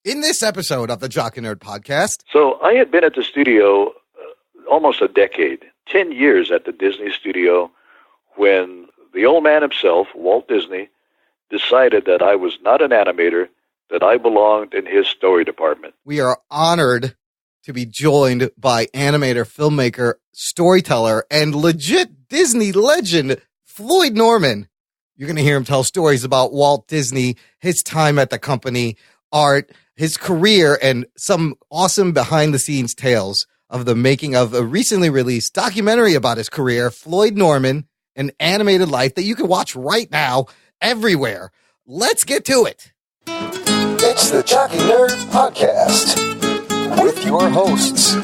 In this episode of the Jock and Nerd podcast. So I had been at the studio almost a decade, 10 years at the Disney studio, when the old man himself, Walt Disney, decided that I was not an animator, that I belonged in his story department. We are honored to be joined by animator, filmmaker, storyteller, and legit Disney legend, Floyd Norman. You're going to hear him tell stories about Walt Disney, his time at the company, art, his career, and some awesome behind-the-scenes tales of the making of a recently released documentary about his career, Floyd Norman, an animated life that you can watch right now everywhere. Let's get to it. It's the Jock and Nerd podcast with your hosts,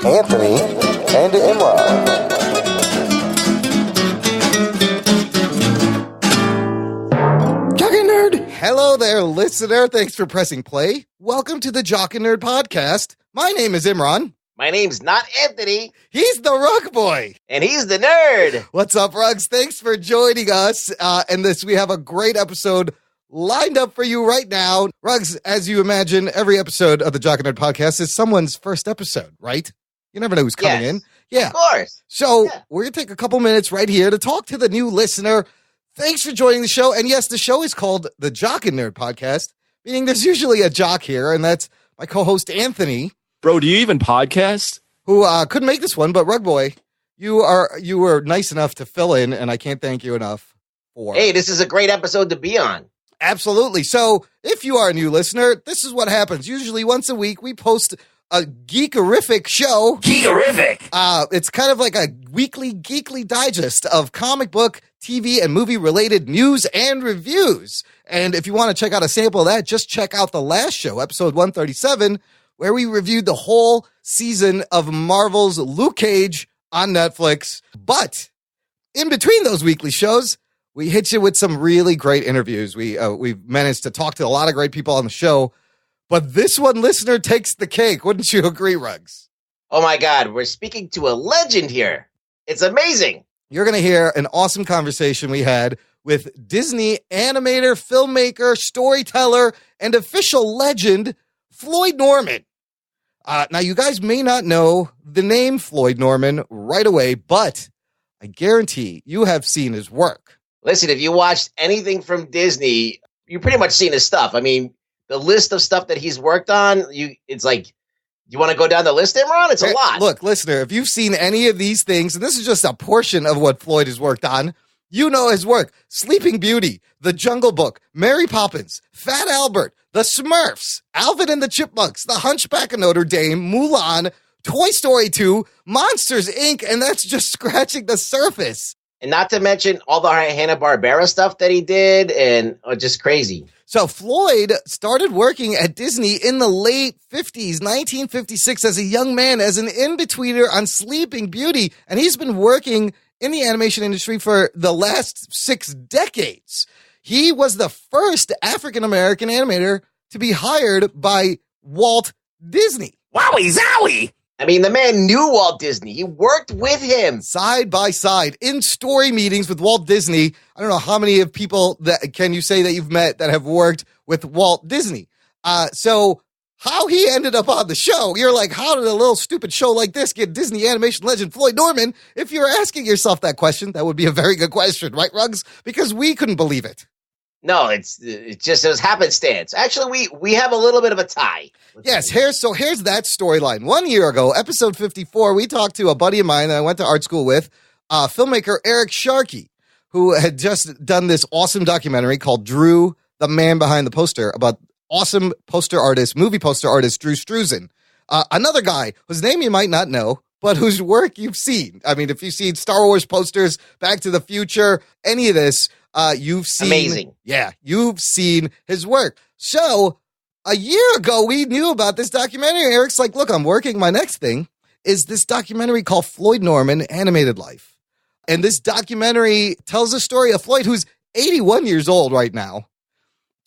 Anthony and Imran. Hello there, listener. Thanks for pressing play. Welcome to the Jock and Nerd podcast. My name is Imran. My name's not Anthony. He's the Rugboy. And he's the nerd. What's up, Rugs? Thanks for joining us. We have a great episode lined up for you right now. Rugs, as you imagine, every episode of the Jock and Nerd podcast is someone's first episode, right? You never know who's coming in. Yeah. Of course. So we're going to take a couple minutes right here to talk to the new listener. Thanks for joining the show. And yes, the show is called the Jock and Nerd podcast, meaning there's usually a jock here, and that's my co-host Anthony. Bro, do you even podcast? Who couldn't make this one, but Rugboy, you were nice enough to fill in, and I can't thank you enough for. Hey, this is a great episode to be on. Absolutely. So if you are a new listener, this is what happens. Usually once a week, we post a geekerific show. Geekerific! It's kind of like a weekly geekly digest of comic book, TV, and movie-related news and reviews. And if you want to check out a sample of that, just check out the last show, episode 137, where we reviewed the whole season of Marvel's Luke Cage on Netflix. But in between those weekly shows, we hit you with some really great interviews. We've managed to talk to a lot of great people on the show. But this one listener takes the cake. Wouldn't you agree, Ruggs? Oh, my God. We're speaking to a legend here. It's amazing. You're going to hear an awesome conversation we had with Disney animator, filmmaker, storyteller, and official legend, Floyd Norman. Now, you guys may not know the name Floyd Norman right away, but I guarantee you have seen his work. Listen, if you watched anything from Disney, you've pretty much seen his stuff. I mean, the list of stuff that he's worked on, it's like, you want to go down the list, Imran? It's a lot. Look, listener, if you've seen any of these things, and this is just a portion of what Floyd has worked on, you know his work. Sleeping Beauty, The Jungle Book, Mary Poppins, Fat Albert, The Smurfs, Alvin and the Chipmunks, The Hunchback of Notre Dame, Mulan, Toy Story 2, Monsters, Inc., and that's just scratching the surface. And not to mention all the Hanna-Barbera stuff that he did, and just crazy. So Floyd started working at Disney in the late 50s, 1956, as a young man, as an in-betweener on Sleeping Beauty, and he's been working in the animation industry for the last 6 decades. He was the first African-American animator to be hired by Walt Disney. Wowie zowie! I mean, the man knew Walt Disney. He worked with him. Side by side in story meetings with Walt Disney. I don't know how many of people that can you say that you've met that have worked with Walt Disney. So how he ended up on the show, you're like, how did a little stupid show like this get Disney animation legend Floyd Norman? If you're asking yourself that question, that would be a very good question, right, Ruggs? Because we couldn't believe it. No, it was happenstance. Actually, we have a little bit of a tie. Yes, here's that storyline. 1 year ago, episode 54, we talked to a buddy of mine that I went to art school with, filmmaker Eric Sharkey, who had just done this awesome documentary called Drew, the Man Behind the Poster, about awesome movie poster artist Drew Struzan. Another guy whose name you might not know, but whose work you've seen. I mean, if you've seen Star Wars posters, Back to the Future, any of this, you've seen. Amazing. Yeah, you've seen his work. So a year ago, we knew about this documentary. Eric's like, look, I'm working. My next thing is this documentary called Floyd Norman, Animated Life. And this documentary tells the story of Floyd, who's 81 years old right now.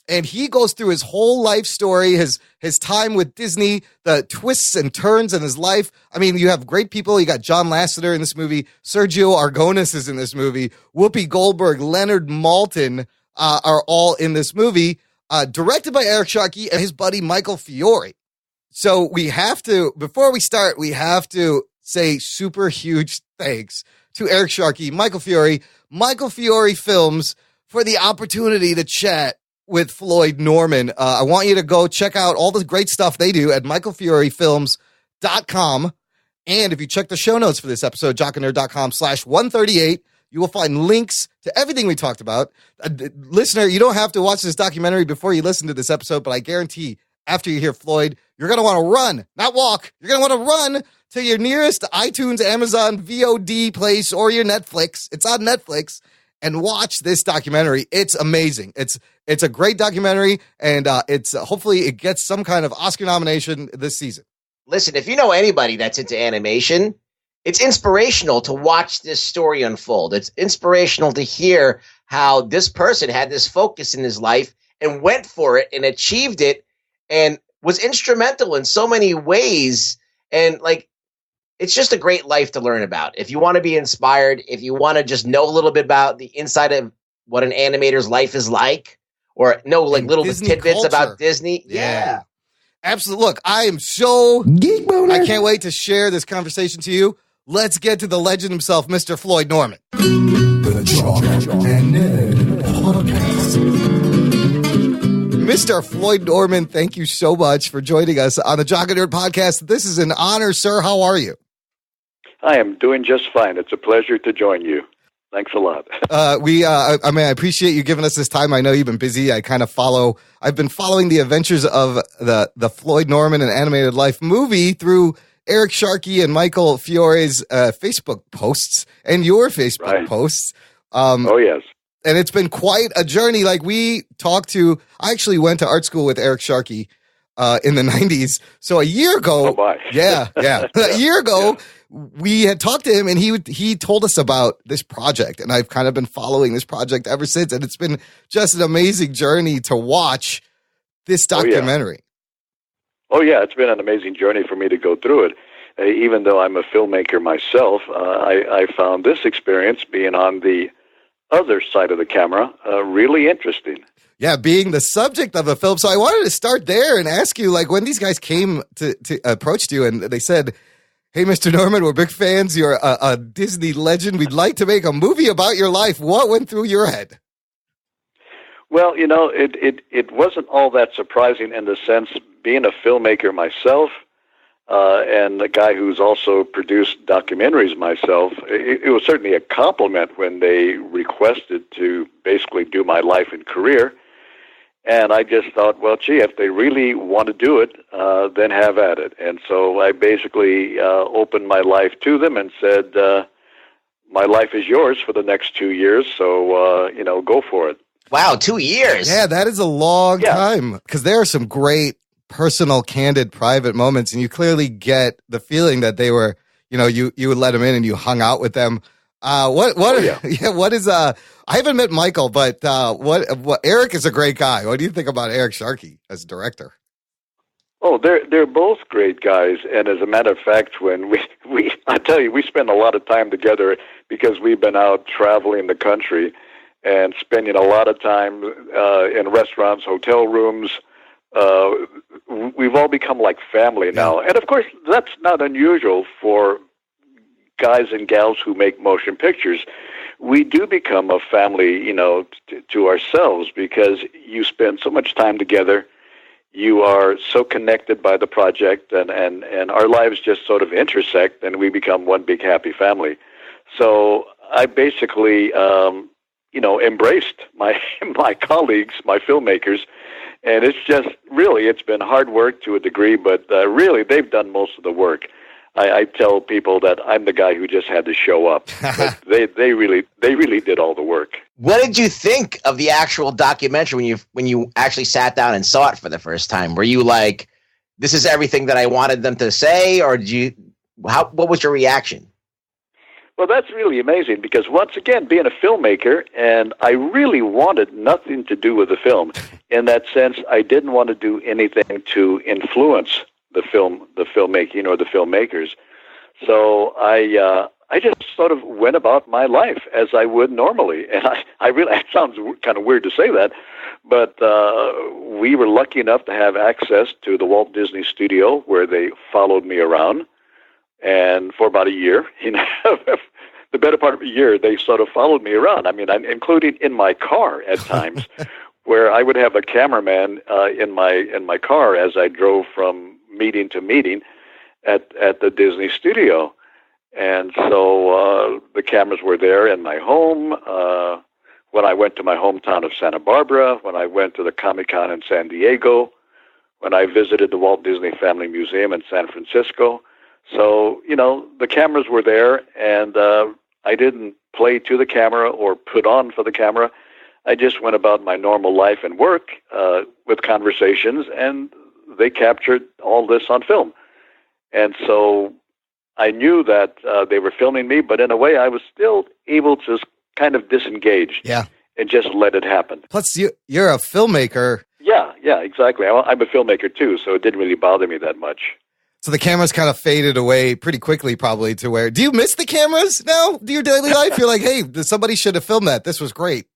And he goes through his whole life story, his time with Disney, the twists and turns in his life. I mean, you have great people. You got John Lasseter in this movie. Sergio Aragonés is in this movie. Whoopi Goldberg, Leonard Maltin are all in this movie. directed by Eric Sharkey and his buddy Michael Fiore. So we have to, before we start, we have to say super huge thanks to Eric Sharkey, Michael Fiore Films, for the opportunity to chat with Floyd Norman. I want you to go check out all the great stuff they do at michaelfiorefilms.com. And if you check the show notes for this episode, jockandnerd.com/138, you will find links to everything we talked about. Listener, you don't have to watch this documentary before you listen to this episode, but I guarantee after you hear Floyd, you're going to want to run, not walk. You're going to want to run to your nearest iTunes, Amazon, VOD place, or your Netflix. It's on Netflix. And watch this documentary. It's amazing. It's a great documentary, and it's hopefully it gets some kind of Oscar nomination this season. Listen, if you know anybody that's into animation, it's inspirational to watch this story unfold. It's inspirational to hear how this person had this focus in his life and went for it and achieved it and was instrumental in so many ways. And like, it's just a great life to learn about. If you want to be inspired, if you want to just know a little bit about the inside of what an animator's life is like, or know like and little Disney tidbits culture. about Disney. Yeah. Absolutely. Look, I am so Geek boner. I can't wait to share this conversation to you. Let's get to the legend himself, Mr. Floyd Norman. The Jock and Nerd Podcast. Mr. Floyd Norman, thank you so much for joining us on the Jock and Nerd Podcast. This is an honor, sir. How are you? I am doing just fine. It's a pleasure to join you. Thanks a lot. I appreciate you giving us this time. I know you've been busy. I've been following the adventures of the Floyd Norman and Animated Life movie through Eric Sharkey and Michael Fiore's Facebook posts and your Facebook posts. Oh, yes. And it's been quite a journey. Like I actually went to art school with Eric Sharkey in the 90s. So a year ago, a year ago, we had talked to him and he told us about this project. And I've kind of been following this project ever since. And it's been just an amazing journey to watch this documentary. Oh, yeah. It's been an amazing journey for me to go through it. Even though I'm a filmmaker myself, I found this experience being on the other side of the camera really interesting. Yeah, being the subject of a film. So I wanted to start there and ask you, like, when these guys came to approached you and they said, "Hey, Mr. Norman, we're big fans. You're a Disney legend. We'd like to make a movie about your life." What went through your head? Well, it wasn't all that surprising in the sense, being a filmmaker myself, and a guy who's also produced documentaries myself, it was certainly a compliment when they requested to basically do my life and career. And I just thought, well, gee, if they really want to do it, then have at it. And so I basically opened my life to them and said, my life is yours for the next 2 years, so, go for it. Wow, 2 years. Yeah, that is a long time, because there are some great personal, candid, private moments, and you clearly get the feeling that they were, you would let them in and you hung out with them. What is I haven't met Michael, but what Eric is a great guy. What do you think about Eric Sharkey as a director? Oh, they're both great guys, and as a matter of fact, when I tell you, we spend a lot of time together because we've been out traveling the country and spending a lot of time in restaurants, hotel rooms. We've all become like family now, and of course, that's not unusual for guys and gals who make motion pictures. We do become a family, to ourselves, because you spend so much time together. You are so connected by the project, and our lives just sort of intersect, and we become one big happy family. So I basically, embraced my colleagues, my filmmakers, and it's been hard work to a degree, but really they've done most of the work. I tell people that I'm the guy who just had to show up. But they really did all the work. What did you think of the actual documentary when you actually sat down and saw it for the first time? Were you like, "This is everything that I wanted them to say," or what was your reaction? Well, that's really amazing, because once again, being a filmmaker, and I really wanted nothing to do with the film. In that sense, I didn't want to do anything to influence the filmmaking or the filmmakers. So I I just sort of went about my life as I would normally. And I really, it sounds kind of weird to say that, but we were lucky enough to have access to the Walt Disney Studio, where they followed me around. And for about a year, the better part of a year, they sort of followed me around. I mean, including in my car at times, where I would have a cameraman in my car as I drove from meeting to meeting at the Disney Studio. And so the cameras were there in my home. When I went to my hometown of Santa Barbara, when I went to the Comic-Con in San Diego, when I visited the Walt Disney Family Museum in San Francisco. So, the cameras were there, and I didn't play to the camera or put on for the camera. I just went about my normal life and work with conversations, and they captured all this on film. And so I knew that they were filming me, but in a way I was still able to kind of disengage and just let it happen. Plus, you're a filmmaker. Yeah, exactly. I'm a filmmaker too, so it didn't really bother me that much. So the cameras kind of faded away pretty quickly, probably, to where, do you miss the cameras now? Do your daily life? You're like, hey, somebody should have filmed that. This was great.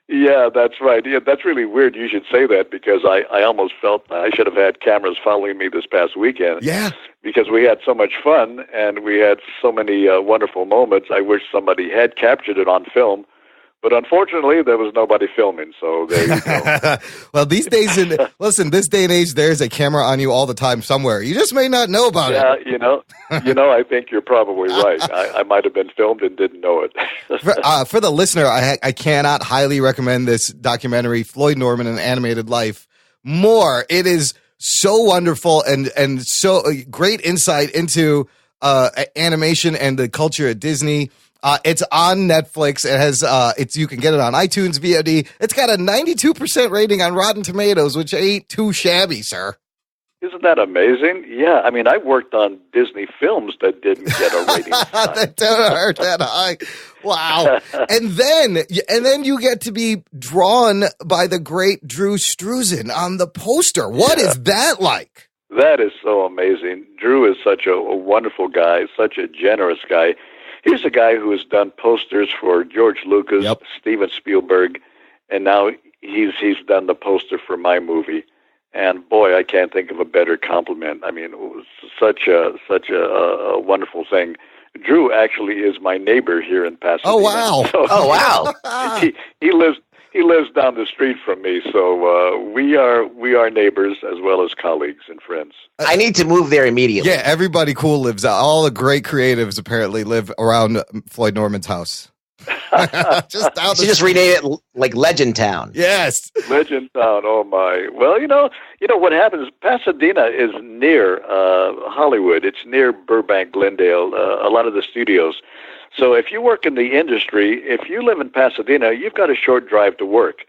Yeah, that's right. Yeah, that's really weird. You should say that, because I almost felt I should have had cameras following me this past weekend. Yeah. Because we had so much fun and we had so many wonderful moments. I wish somebody had captured it on film. But unfortunately, there was nobody filming, so there you go. Well, these days, this day and age, there's a camera on you all the time somewhere. You just may not know about it. Yeah, I think you're probably right. I might have been filmed and didn't know it. For the listener, I cannot highly recommend this documentary, Floyd Norman, An Animated Life, more. It is so wonderful and so great insight into animation and the culture at Disney. It's on Netflix. It has you can get it on iTunes VOD. It's got a 92% rating on Rotten Tomatoes, which ain't too shabby, sir. Isn't that amazing? Yeah, I mean, I worked on Disney films that didn't get a rating. That don't hurt that high. Wow. and then you get to be drawn by the great Drew Struzan on the poster. What is that like? That is so amazing. Drew is such a wonderful guy, such a generous guy. He's a guy who has done posters for George Lucas, Steven Spielberg, and now he's done the poster for my movie. And boy, I can't think of a better compliment. I mean, it was such a wonderful thing. Drew actually is my neighbor here in Pasadena. Oh wow! So, wow! He lives down the street from me, so we are neighbors as well as colleagues and friends. I need to move there immediately. Yeah, everybody cool lives out. All the great creatives apparently live around Floyd Norman's house. Just down the just rename it like Legend Town. Yes, Legend Town. Oh my! Well, you know what happens. Pasadena is near Hollywood. It's near Burbank, Glendale. A lot of the studios. So if you work in the industry, if you live in Pasadena, you've got a short drive to work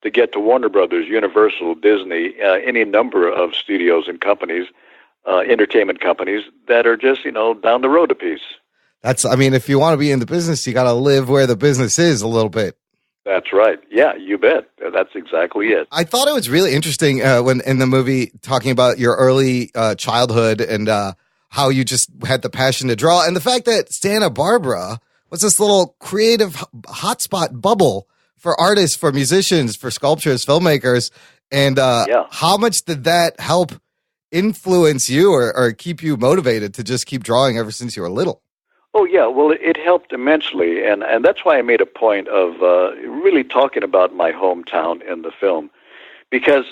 to get to Warner Brothers, Universal, Disney, any number of studios and companies, entertainment companies that are just down the road a piece. If you want to be in the business, you got to live where the business is a little bit. That's right. Yeah, you bet. That's exactly it. I thought it was really interesting when in the movie talking about your early childhood and how you just had the passion to draw, and the fact that Santa Barbara was this little creative hotspot bubble for artists, for musicians, for sculptors, filmmakers, and how much did that help influence you or keep you motivated to just keep drawing ever since you were little? Oh, yeah. Well, it helped immensely, and that's why I made a point of really talking about my hometown in the film, because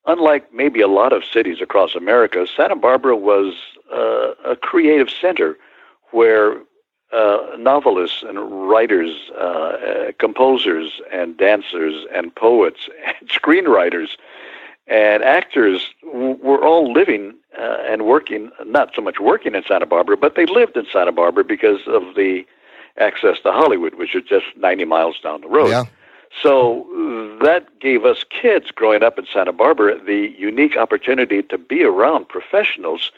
unlike maybe a lot of cities across America, Santa Barbara was a creative center where novelists and writers, composers and dancers and poets and screenwriters and actors were all living and working, not so much working in Santa Barbara, but they lived in Santa Barbara because of the access to Hollywood, which is just 90 miles down the road. Yeah. So that gave us kids growing up in Santa Barbara the unique opportunity to be around professionals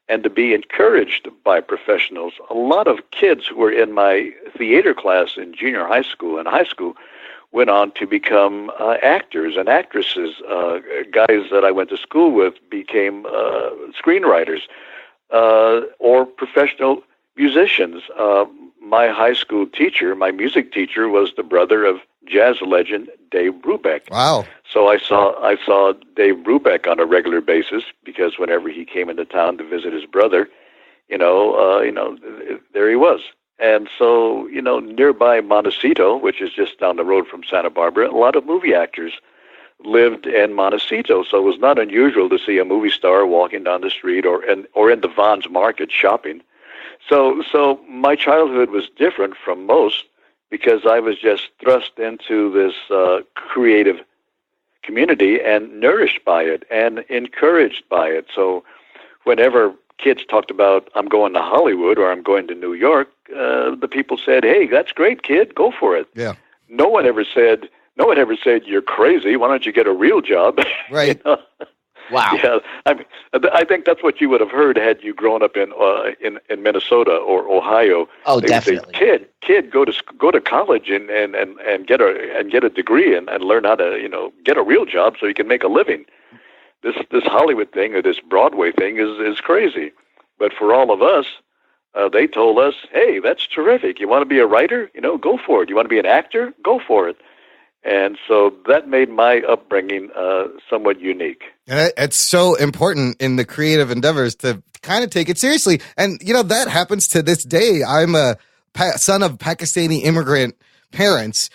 and to be encouraged by professionals. A lot of kids who were in my theater class in junior high school and high school went on to become actors and actresses. Guys that I went to school with became screenwriters or professional musicians. My high school teacher, my music teacher, was the brother of jazz legend Dave Brubeck. Wow. So I saw Dave Brubeck on a regular basis because whenever he came into town to visit his brother, there he was. And so, nearby Montecito, which is just down the road from Santa Barbara, a lot of movie actors lived in Montecito. So it was not unusual to see a movie star walking down the street or in the Vons Market shopping. So my childhood was different from most because I was just thrust into this creative community and nourished by it and encouraged by it. So whenever kids talked about, I'm going to Hollywood or I'm going to New York, the people said, hey, that's great, kid, go for it. Yeah. No one ever said, you're crazy, why don't you get a real job? Right. Wow. Yeah, I think that's what you would have heard had you grown up in Minnesota or Ohio. Oh, They would say, definitely. kid, go to college and get a degree and learn how to get a real job so you can make a living. This Hollywood thing or this Broadway thing is crazy, but for all of us, they told us, hey, that's terrific. You want to be a writer? Go for it. You want to be an actor? Go for it. And so that made my upbringing somewhat unique. And it's so important in the creative endeavors to kind of take it seriously. And, that happens to this day. I'm a son of Pakistani immigrant parents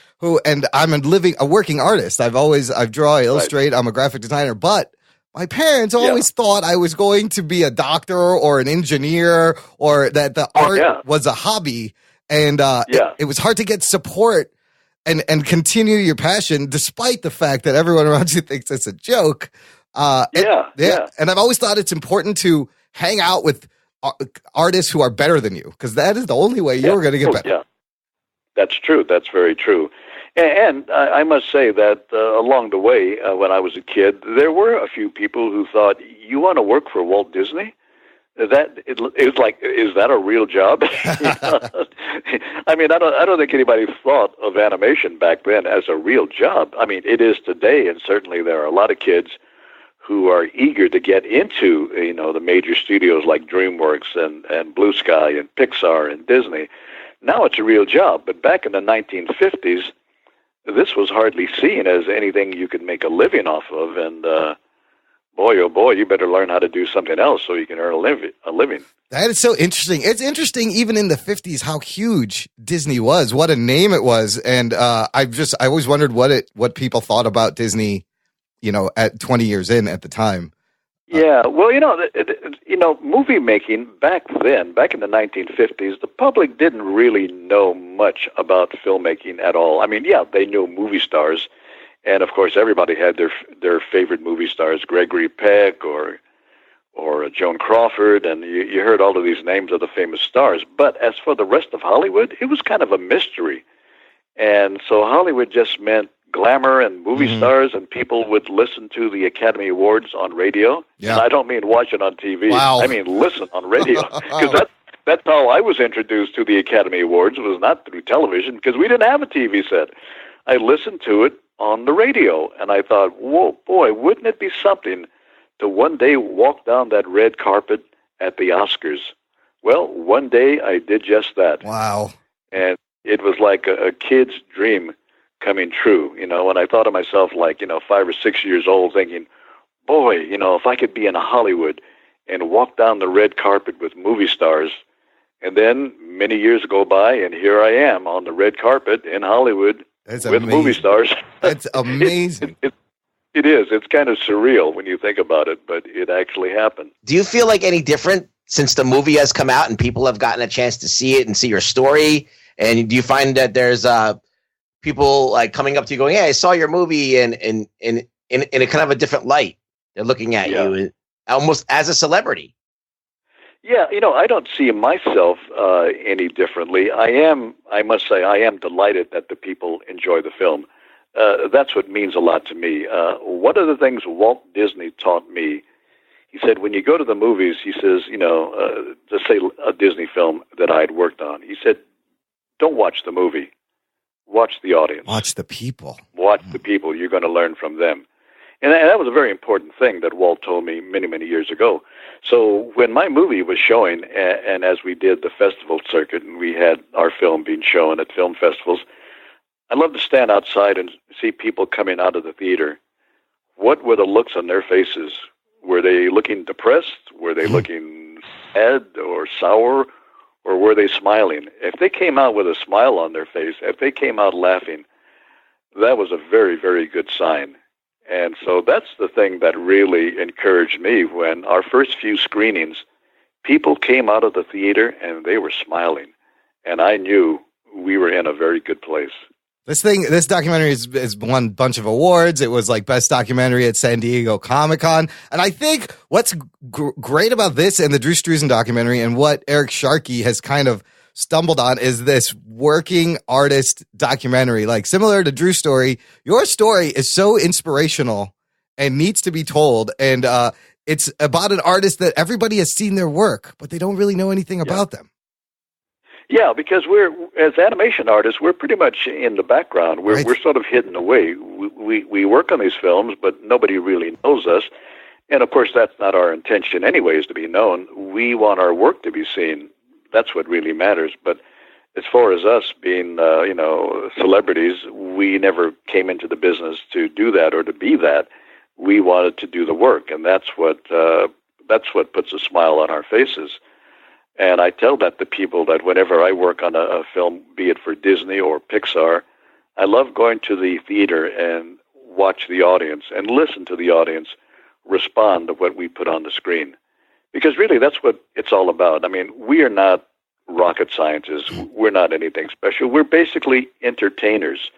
and I'm a working artist. I draw, I illustrate, I'm a graphic designer, but my parents always thought I was going to be a doctor or an engineer or that the art was a hobby. And it was hard to get support and continue your passion despite the fact that everyone around you thinks it's a joke. And I've always thought it's important to hang out with artists who are better than you because that is the only way you're going to get better. Yeah, that's true. That's very true. And I must say that along the way, when I was a kid, there were a few people who thought, you want to work for Walt Disney? It was like, is that a real job? I mean, I don't think anybody thought of animation back then as a real job. I mean, it is today, and certainly there are a lot of kids who are eager to get into the major studios like DreamWorks and Blue Sky and Pixar and Disney. Now it's a real job, but back in the 1950s, this was hardly seen as anything you could make a living off of, and boy, oh boy, you better learn how to do something else so you can earn a living. That is so interesting. It's interesting even in the 50s how huge Disney was, what a name it was, and I always wondered what people thought about Disney, at 20 years in at the time. Yeah, well, movie making back then, back in the 1950s, the public didn't really know much about filmmaking at all. I mean, they knew movie stars, and of course, everybody had their favorite movie stars, Gregory Peck or Joan Crawford, and you heard all of these names of the famous stars. But as for the rest of Hollywood, it was kind of a mystery, and so Hollywood just meant glamour and movie stars, and people would listen to the Academy Awards on radio. Yeah. And I don't mean watch it on TV. Wow. I mean listen on radio. Because that's how I was introduced to the Academy Awards, was not through television, because we didn't have a TV set. I listened to it on the radio, and I thought, whoa, boy, wouldn't it be something to one day walk down that red carpet at the Oscars? Well, one day I did just that. Wow. And it was like a kid's dream coming true, and I thought of myself like, 5 or 6 years old thinking, boy, if I could be in Hollywood and walk down the red carpet with movie stars, and then many years go by and here I am on the red carpet in Hollywood with movie stars. That's amazing. It is. It's kind of surreal when you think about it, but it actually happened. Do you feel like any different since the movie has come out and people have gotten a chance to see it and see your story? And do you find that there's people like coming up to you going, hey, I saw your movie in a kind of a different light. They're looking at you almost as a celebrity. Yeah, I don't see myself any differently. I must say, I am delighted that the people enjoy the film. That's what means a lot to me. One of the things Walt Disney taught me, he said, when you go to the movies, he says, let's say a Disney film that I had worked on, he said, don't watch the movie. Watch the audience. Watch the people. Watch the people. You're going to learn from them. And that was a very important thing that Walt told me many, many years ago. So when my movie was showing, and as we did the festival circuit, and we had our film being shown at film festivals, I love to stand outside and see people coming out of the theater. What were the looks on their faces? Were they looking depressed? Were they looking sad or sour? Or were they smiling? If they came out with a smile on their face, if they came out laughing, that was a very, very good sign. And so that's the thing that really encouraged me. When our first few screenings, people came out of the theater and they were smiling. And I knew we were in a very good place. This documentary has won a bunch of awards. It was like best documentary at San Diego Comic-Con. And I think what's great about this and the Drew Struzan documentary, and what Eric Sharkey has kind of stumbled on, is this working artist documentary. Like, similar to Drew's story, your story is so inspirational and needs to be told. And it's about an artist that everybody has seen their work, but they don't really know anything about them. Yeah, because as animation artists, we're pretty much in the background. We're sort of hidden away. We work on these films, but nobody really knows us. And of course, that's not our intention anyways, to be known. We want our work to be seen. That's what really matters. But as far as us being, celebrities, we never came into the business to do that or to be that. We wanted to do the work, and that's what puts a smile on our faces. And I tell that to people, that whenever I work on a film, be it for Disney or Pixar, I love going to the theater and watch the audience and listen to the audience respond to what we put on the screen. Because really, that's what it's all about. I mean, we are not rocket scientists. We're not anything special. We're basically entertainers.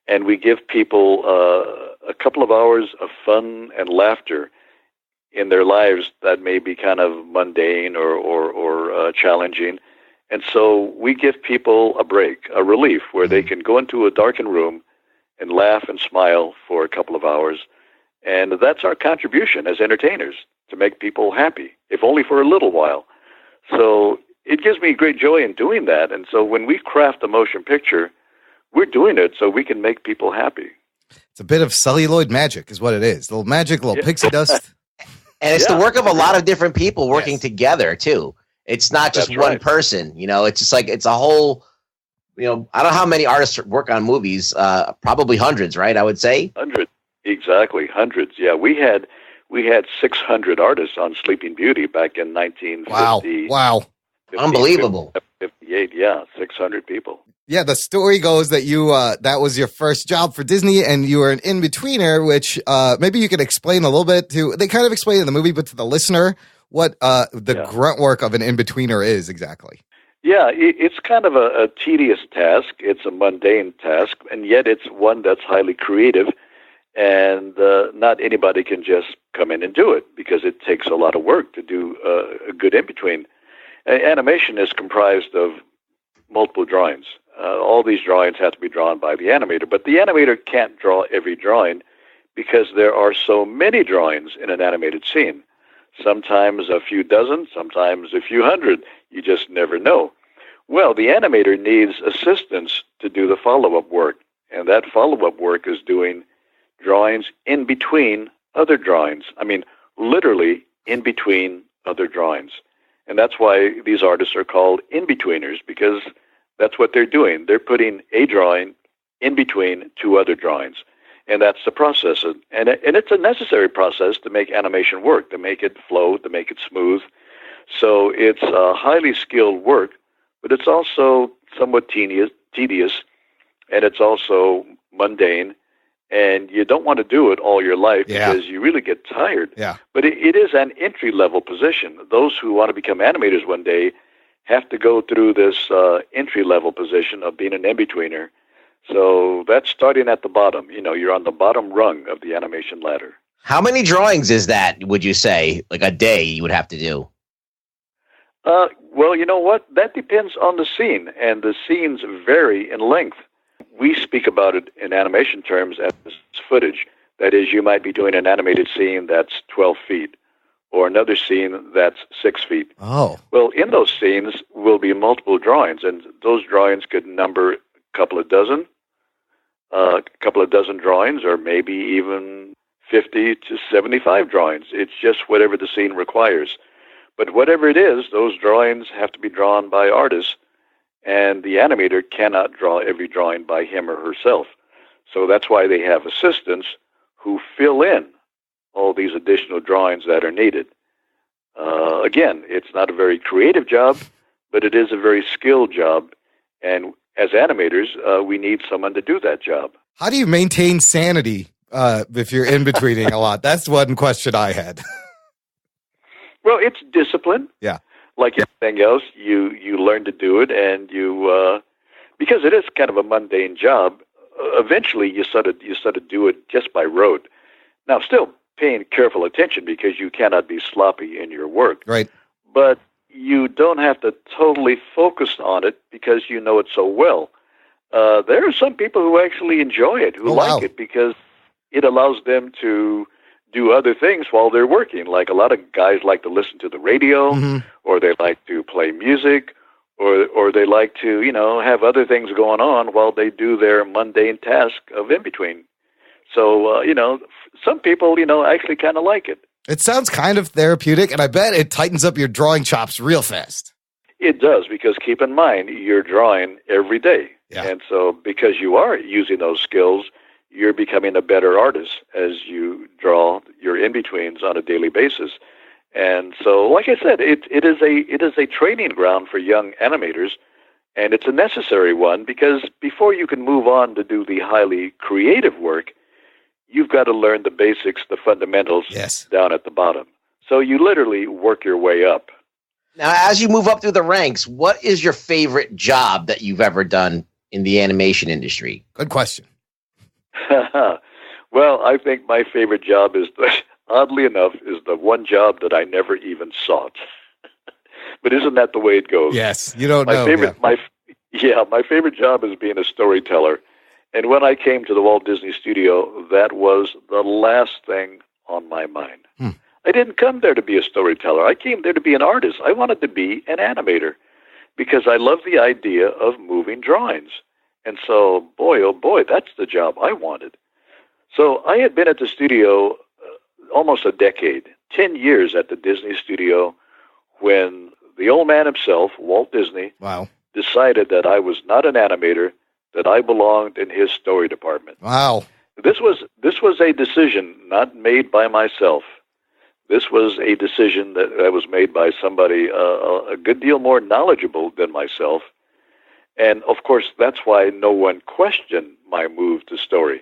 And we give people a couple of hours of fun and laughter in their lives that may be kind of mundane or challenging. And so we give people a break, a relief, where they can go into a darkened room and laugh and smile for a couple of hours. And that's our contribution as entertainers, to make people happy, if only for a little while. So it gives me great joy in doing that. And so when we craft a motion picture, we're doing it so we can make people happy. It's a bit of celluloid magic is what it is. Little magic, little pixie dust. And it's the work of a lot of different people working together, too. It's not just one person, it's just like, it's a whole, I don't know how many artists work on movies, probably hundreds, right? I would say. Hundreds, exactly, hundreds. Yeah, we had 600 artists on Sleeping Beauty back in 1950. Wow. Unbelievable. 58, yeah, 600 people. Yeah, the story goes that you that was your first job for Disney, and you were an in-betweener, which maybe you could explain a little bit to. They kind of explain in the movie, but to the listener, what the grunt work of an in-betweener is exactly. Yeah, it's kind of a tedious task. It's a mundane task, and yet it's one that's highly creative, and not anybody can just come in and do it, because it takes a lot of work to do a good in-between. Animation is comprised of multiple drawings. All these drawings have to be drawn by the animator, but the animator can't draw every drawing because there are so many drawings in an animated scene. Sometimes a few dozen, sometimes a few hundred. You just never know. Well, the animator needs assistance to do the follow-up work, and that follow-up work is doing drawings in between other drawings. I mean, literally in between other drawings. And that's why these artists are called in-betweeners, because that's what they're doing. They're putting a drawing in between two other drawings. And that's the process. And it's a necessary process to make animation work, to make it flow, to make it smooth. So it's highly skilled work, but it's also somewhat tedious, and it's also mundane. And you don't want to do it all your life because you really get tired. Yeah. But it is an entry-level position. Those who want to become animators one day have to go through this entry-level position of being an in-betweener. So that's starting at the bottom. You're on the bottom rung of the animation ladder. How many drawings is that, would you say, like a day you would have to do? Well, you know what? That depends on the scene, and the scenes vary in length. We speak about it in animation terms as footage. That is, you might be doing an animated scene that's 12 feet, or another scene that's 6 feet. Oh. Well, in those scenes will be multiple drawings, and those drawings could number a couple of dozen drawings, or maybe even 50 to 75 drawings. It's just whatever the scene requires. But whatever it is, those drawings have to be drawn by artists, and the animator cannot draw every drawing by him or herself. So that's why they have assistants who fill in all these additional drawings that are needed. Again, it's not a very creative job, but it is a very skilled job. And as animators, we need someone to do that job. How do you maintain sanity if you're in-betweening a lot? That's one question I had. Well, it's discipline. Yeah. Like anything else, you learn to do it, and you because it is kind of a mundane job. Eventually, you sort of do it just by rote. Now, still paying careful attention because you cannot be sloppy in your work. Right. But you don't have to totally focus on it because you know it so well. There are some people who actually enjoy it, who like it because it allows them to do other things while they're working. Like a lot of guys like to listen to the radio, or they like to play music, or they like to, have other things going on while they do their mundane task of in between. So, some people, actually kind of like it. It sounds kind of therapeutic, and I bet it tightens up your drawing chops real fast. It does, because keep in mind, you're drawing every day. Yeah. And so because you are using those skills, you're becoming a better artist as you draw your in-betweens on a daily basis. And so, like I said, it is a training ground for young animators, and it's a necessary one because before you can move on to do the highly creative work, you've got to learn the basics, the fundamentals down at the bottom. So you literally work your way up. Now, as you move up through the ranks, what is your favorite job that you've ever done in the animation industry? Good question. Well, I think my favorite job is, oddly enough, is the one job that I never even sought. But isn't that the way it goes? Yes, you don't my know. Favorite, my favorite job is being a storyteller. And when I came to the Walt Disney Studio, that was the last thing on my mind. I didn't come there to be a storyteller. I came there to be an artist. I wanted to be an animator because I love the idea of moving drawings. And so, boy, oh boy, that's the job I wanted. So I had been at the studio almost a decade, 10 years at the Disney Studio, when the old man himself, Walt Disney, decided that I was not an animator, that I belonged in his story department. Wow. This was a decision not made by myself. This was a decision that was made by somebody a good deal more knowledgeable than myself. And, of course, that's why no one questioned my move to story.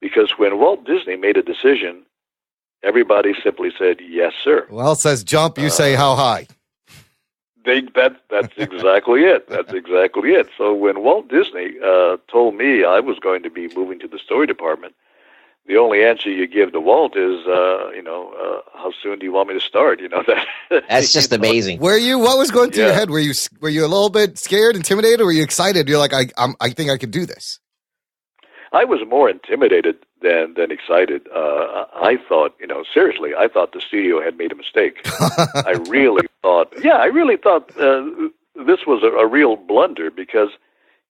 Because when Walt Disney made a decision, everybody simply said, yes, sir. Walt says jump, you say how high. That's exactly it. That's exactly it. So when Walt Disney told me I was going to be moving to the story department, the only answer you give to Walt is, how soon do you want me to start? That's just amazing. What was going through your head? Were you a little bit scared, intimidated, or were you excited? You're like, I think I could do this. I was more intimidated than excited. I thought, seriously, I thought the studio had made a mistake. I really thought this was a real blunder because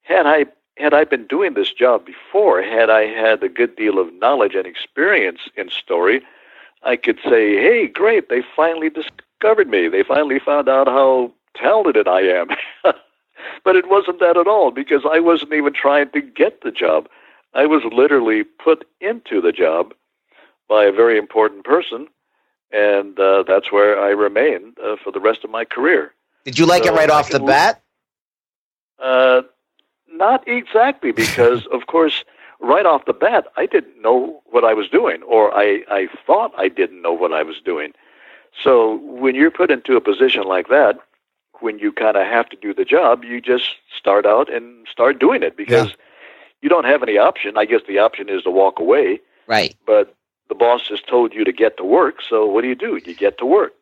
had I been doing this job before, had I had a good deal of knowledge and experience in story, I could say, hey, great, they finally discovered me. They finally found out how talented I am. But it wasn't that at all because I wasn't even trying to get the job. I was literally put into the job by a very important person, and that's where I remained for the rest of my career. Did you like it right off the bat? Not exactly, because, of course, right off the bat, I didn't know what I was doing, or I thought I didn't know what I was doing. So when you're put into a position like that, when you kind of have to do the job, you just start out and start doing it because you don't have any option. I guess the option is to walk away. Right. But the boss just told you to get to work, so what do? You get to work.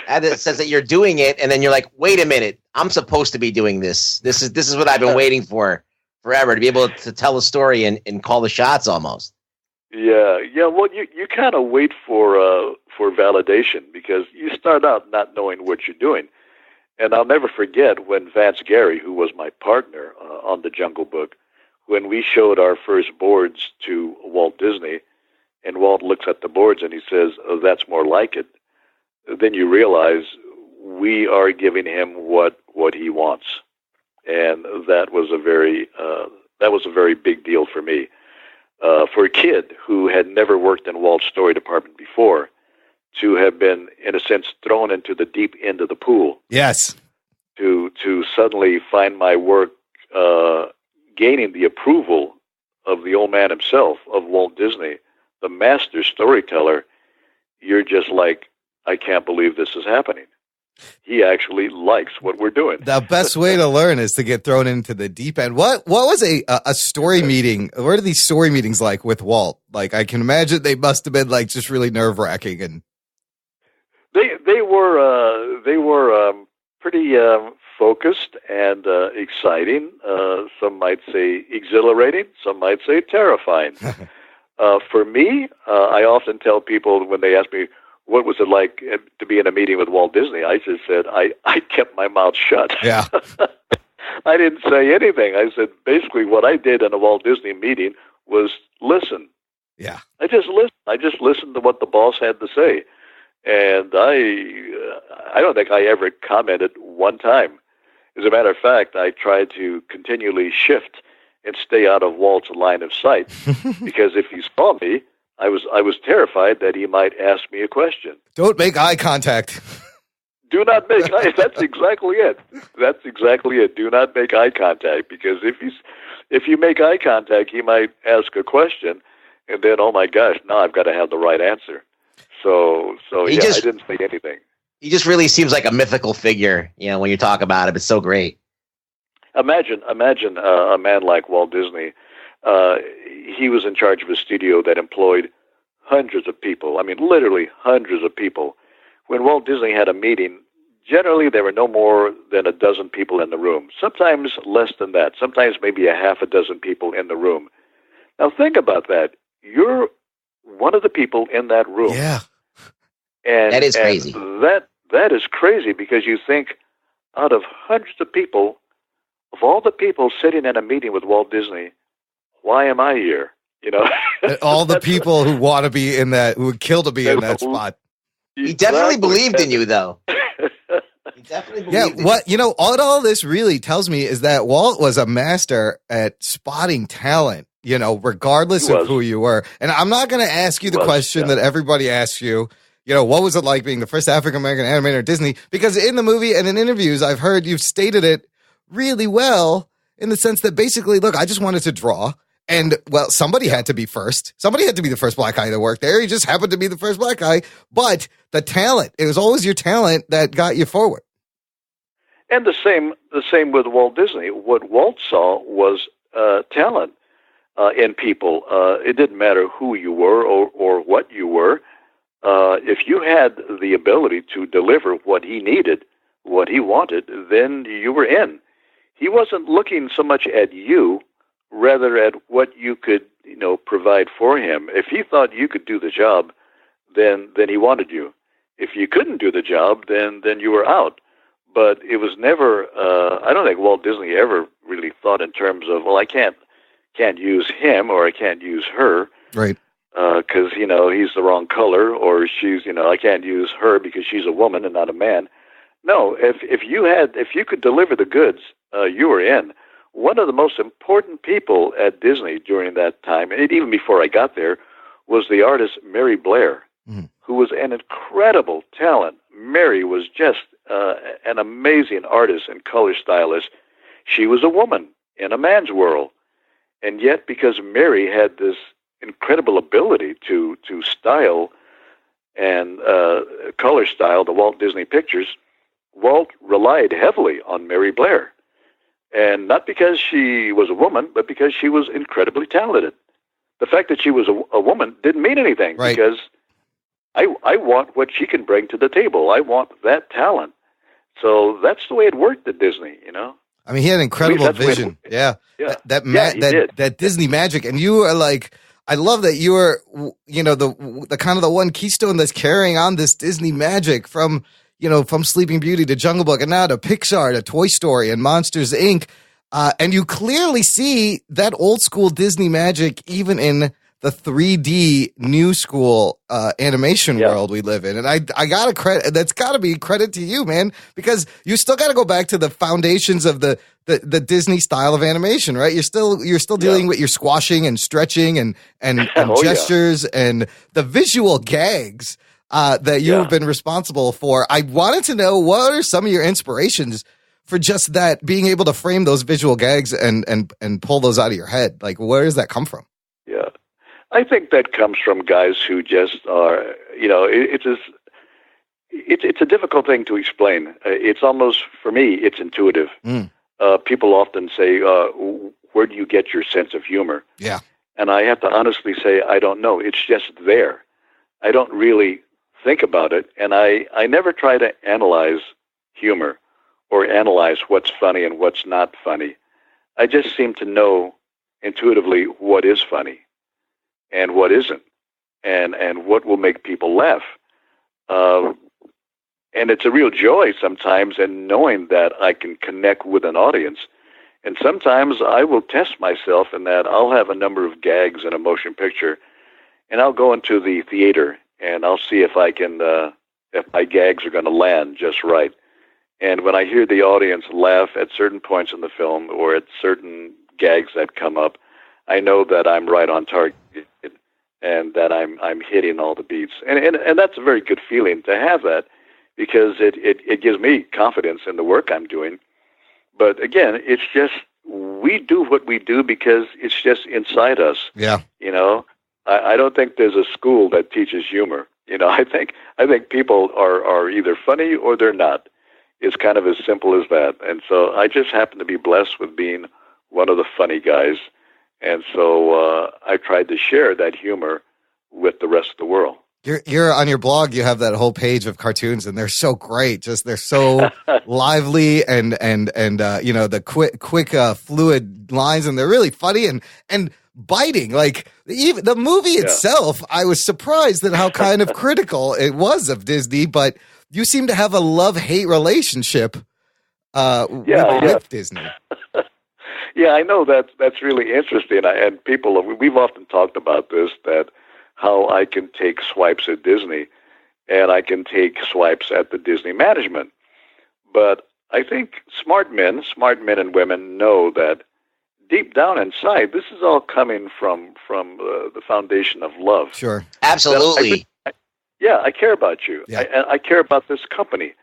And it says that you're doing it, and then you're like, wait a minute, I'm supposed to be doing this. This is what I've been waiting for forever, to be able to tell a story and call the shots almost. Yeah. Well, you kind of wait for validation because you start out not knowing what you're doing. And I'll never forget when Vance Gary, who was my partner on The Jungle Book, when we showed our first boards to Walt Disney, and Walt looks at the boards and he says, "Oh, that's more like it," then you realize we are giving him what he wants. And that was a very big deal for me. For a kid who had never worked in Walt's story department before, to have been, in a sense, thrown into the deep end of the pool. Yes. To suddenly find my work gaining the approval of the old man himself, of Walt Disney, the master storyteller, you're just like, I can't believe this is happening. He actually likes what we're doing. The best way to learn is to get thrown into the deep end. What was a story meeting? What are these story meetings like with Walt? Like, I can imagine they must have been like just really nerve-wracking. And they were pretty focused and exciting. Some might say exhilarating. Some might say terrifying. For me, I often tell people when they ask me, what was it like to be in a meeting with Walt Disney? I just said, I kept my mouth shut. Yeah. I didn't say anything. I said, basically what I did in a Walt Disney meeting was listen. Yeah. I just listened to what the boss had to say. And I don't think I ever commented one time. As a matter of fact, I tried to continually shift and stay out of Walt's line of sight because if he saw me, I was terrified that he might ask me a question. Don't make eye contact. Do not make eye. That's exactly it. That's exactly it. Do not make eye contact, because if you make eye contact, he might ask a question, and then, oh my gosh, now I've got to have the right answer. So I didn't say anything. He just really seems like a mythical figure, when you talk about him. It's so great. Imagine a man like Walt Disney. He was in charge of a studio that employed hundreds of people. I mean, literally hundreds of people. When Walt Disney had a meeting, generally there were no more than a dozen people in the room. Sometimes less than that. Sometimes maybe a half a dozen people in the room. Now think about that. You're one of the people in that room. Yeah. And that is crazy. That is crazy, because you think, out of hundreds of people, of all the people sitting in a meeting with Walt Disney, why am I here? All the people who want to be in that, who would kill to be in that spot. He definitely believed in you, though. He definitely believed in you. All this really tells me is that Walt was a master at spotting talent, regardless of who you were. And I'm not going to ask you the question that everybody asks you, what was it like being the first African-American animator at Disney? Because in the movie and in interviews, I've heard you've stated it really well in the sense that basically, look, I just wanted to draw. And, well, somebody had to be first. Somebody had to be the first black guy that worked there. He just happened to be the first black guy. But the talent, it was always your talent that got you forward. And the same with Walt Disney. What Walt saw was talent in people. It didn't matter who you were or what you were. If you had the ability to deliver what he needed, what he wanted, then you were in. He wasn't looking so much at you, rather at what you could, provide for him. If he thought you could do the job, then he wanted you. If you couldn't do the job, then you were out. But it was never. I don't think Walt Disney ever really thought in terms of, well, I can't use him or I can't use her, right? Because he's the wrong color, or she's I can't use her because she's a woman and not a man. No, if you could deliver the goods, you were in. One of the most important people at Disney during that time, and even before I got there, was the artist Mary Blair, who was an incredible talent. Mary was just an amazing artist and color stylist. She was a woman in a man's world. And yet, because Mary had this incredible ability to style and color style the Walt Disney pictures, Walt relied heavily on Mary Blair. And not because she was a woman, but because she was incredibly talented. The fact that she was a woman didn't mean anything, right? Because I want what she can bring to the table. I want that talent. So that's the way it worked at Disney, I mean, he had an incredible vision. That Disney magic. And you are like, I love that you are, the kind of the one keystone that's carrying on this Disney magic from Sleeping Beauty to Jungle Book and now to Pixar to Toy Story and Monsters, Inc. And you clearly see that old school Disney magic even in the 3D new school animation world we live in. And I gotta credit, that's gotta be credit to you, man, because you still gotta go back to the foundations of the Disney style of animation, right? You're still dealing with your squashing and stretching and gestures and the visual gags that you've been responsible for. I wanted to know, what are some of your inspirations for just that, being able to frame those visual gags and pull those out of your head? Like, where does that come from? Yeah. I think that comes from guys who just are, it's a difficult thing to explain. It's almost, for me, it's intuitive. People often say, where do you get your sense of humor? Yeah. And I have to honestly say, I don't know. It's just there. I don't really think about it. And I never try to analyze humor or analyze what's funny and what's not funny. I just seem to know intuitively what is funny and what isn't, and what will make people laugh. And it's a real joy sometimes in knowing that I can connect with an audience. And sometimes I will test myself in that I'll have a number of gags in a motion picture, and I'll go into the theater and I'll see if I can, if my gags are going to land just right. And when I hear the audience laugh at certain points in the film or at certain gags that come up, I know that I'm right on target and that I'm hitting all the beats. And that's a very good feeling to have that, because it gives me confidence in the work I'm doing. But again, it's just, we do what we do because it's just inside us. Yeah. I don't think there's a school that teaches humor. I think people are either funny or they're not. It's kind of as simple as that. And so I just happen to be blessed with being one of the funny guys. And so I tried to share that humor with the rest of the world. You're on your blog, you have that whole page of cartoons, and they're so great. Just, they're so lively and the quick fluid lines, and they're really funny and biting. Like, even the movie itself, I was surprised at how kind of critical it was of Disney, but you seem to have a love-hate relationship with Disney. Yeah, I know that's really interesting. And we've often talked about this, that how I can take swipes at Disney and I can take swipes at the Disney management. But I think smart men and women know that deep down inside, this is all coming from the foundation of love. Sure. Absolutely. I care about you. Yeah. I care about this company.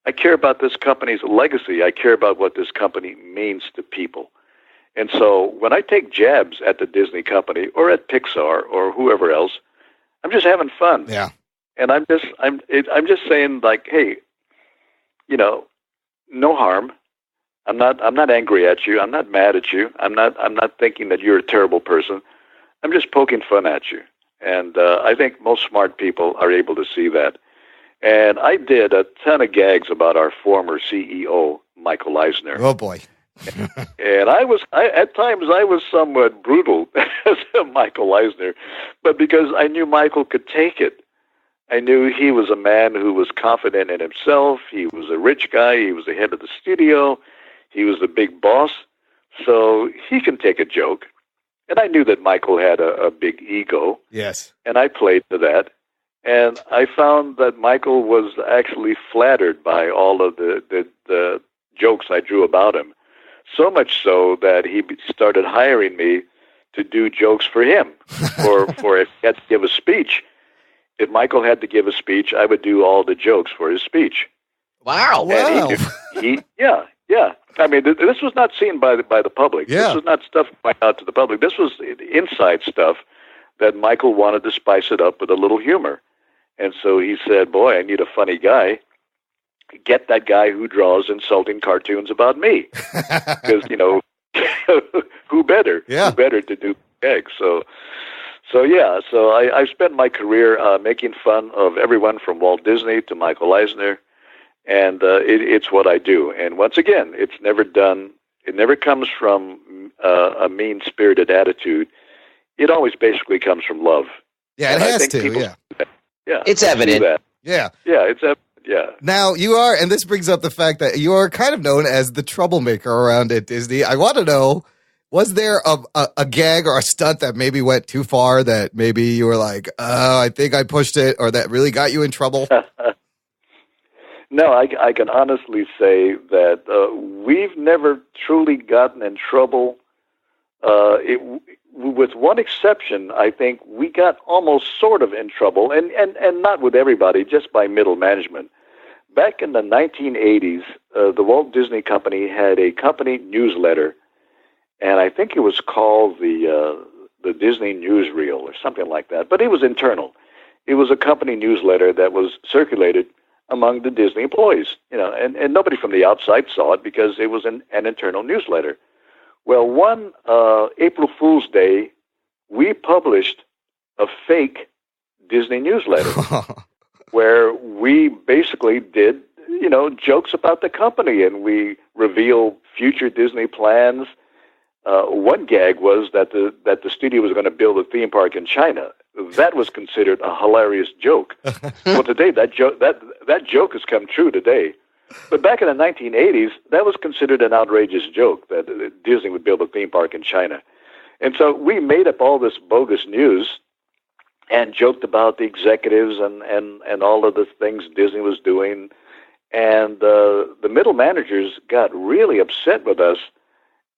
I care about this company's legacy. I care about what this company means to people. And so when I take jabs at the Disney company or at Pixar or whoever else, I'm just having fun. Yeah. And I'm just saying, like, hey, no harm. I'm not angry at you. I'm not mad at you. I'm not thinking that you're a terrible person. I'm just poking fun at you. And I think most smart people are able to see that. And I did a ton of gags about our former CEO, Michael Eisner. Oh boy. And at times I was somewhat brutal to Michael Eisner, but because I knew Michael could take it. I knew he was a man who was confident in himself. He was a rich guy. He was the head of the studio. He was the big boss. So he can take a joke. And I knew that Michael had a big ego. Yes. And I played to that. And I found that Michael was actually flattered by all of the jokes I drew about him. So much so that he started hiring me to do jokes for him. For if he had to give a speech, if Michael had to give a speech, I would do all the jokes for his speech. Wow. And yeah. I mean, this was not seen by the public. Yeah. This was not stuff going out to the public. This was inside stuff that Michael wanted to spice it up with a little humor. And so he said, boy, I need a funny guy. Get that guy who draws insulting cartoons about me. Because, who better? Yeah. Who better to do gags? So I spent my career making fun of everyone from Walt Disney to Michael Eisner, and it's what I do. And once again, it's never done. It never comes from a mean-spirited attitude. It always basically comes from love. Yeah, it has to. Yeah. Yeah, It's evident. Yeah. Yeah, it's evident. Yeah. Now you are, and this brings up the fact that you are kind of known as the troublemaker around at Disney. I want to know, Was there a gag or a stunt that maybe went too far that maybe you were like, oh, I think I pushed it, or that really got you in trouble? No, I can honestly say that we've never truly gotten in trouble. With one exception, I think we got almost sort of in trouble, and not with everybody, just by middle management. Back in the 1980s, the Walt Disney Company had a company newsletter, and I think it was called the Disney Newsreel or something like that. But it was internal. It was a company newsletter that was circulated among the Disney employees, and nobody from the outside saw it because it was an internal newsletter. Well, one April Fool's Day, we published a fake Disney newsletter where we basically did, jokes about the company, and we revealed future Disney plans. One gag was that the studio was going to build a theme park in China. That was considered a hilarious joke. Well, today that joke has come true today. But back in the 1980s, that was considered an outrageous joke that Disney would build a theme park in China. And so we made up all this bogus news and joked about the executives and all of the things Disney was doing. And the middle managers got really upset with us,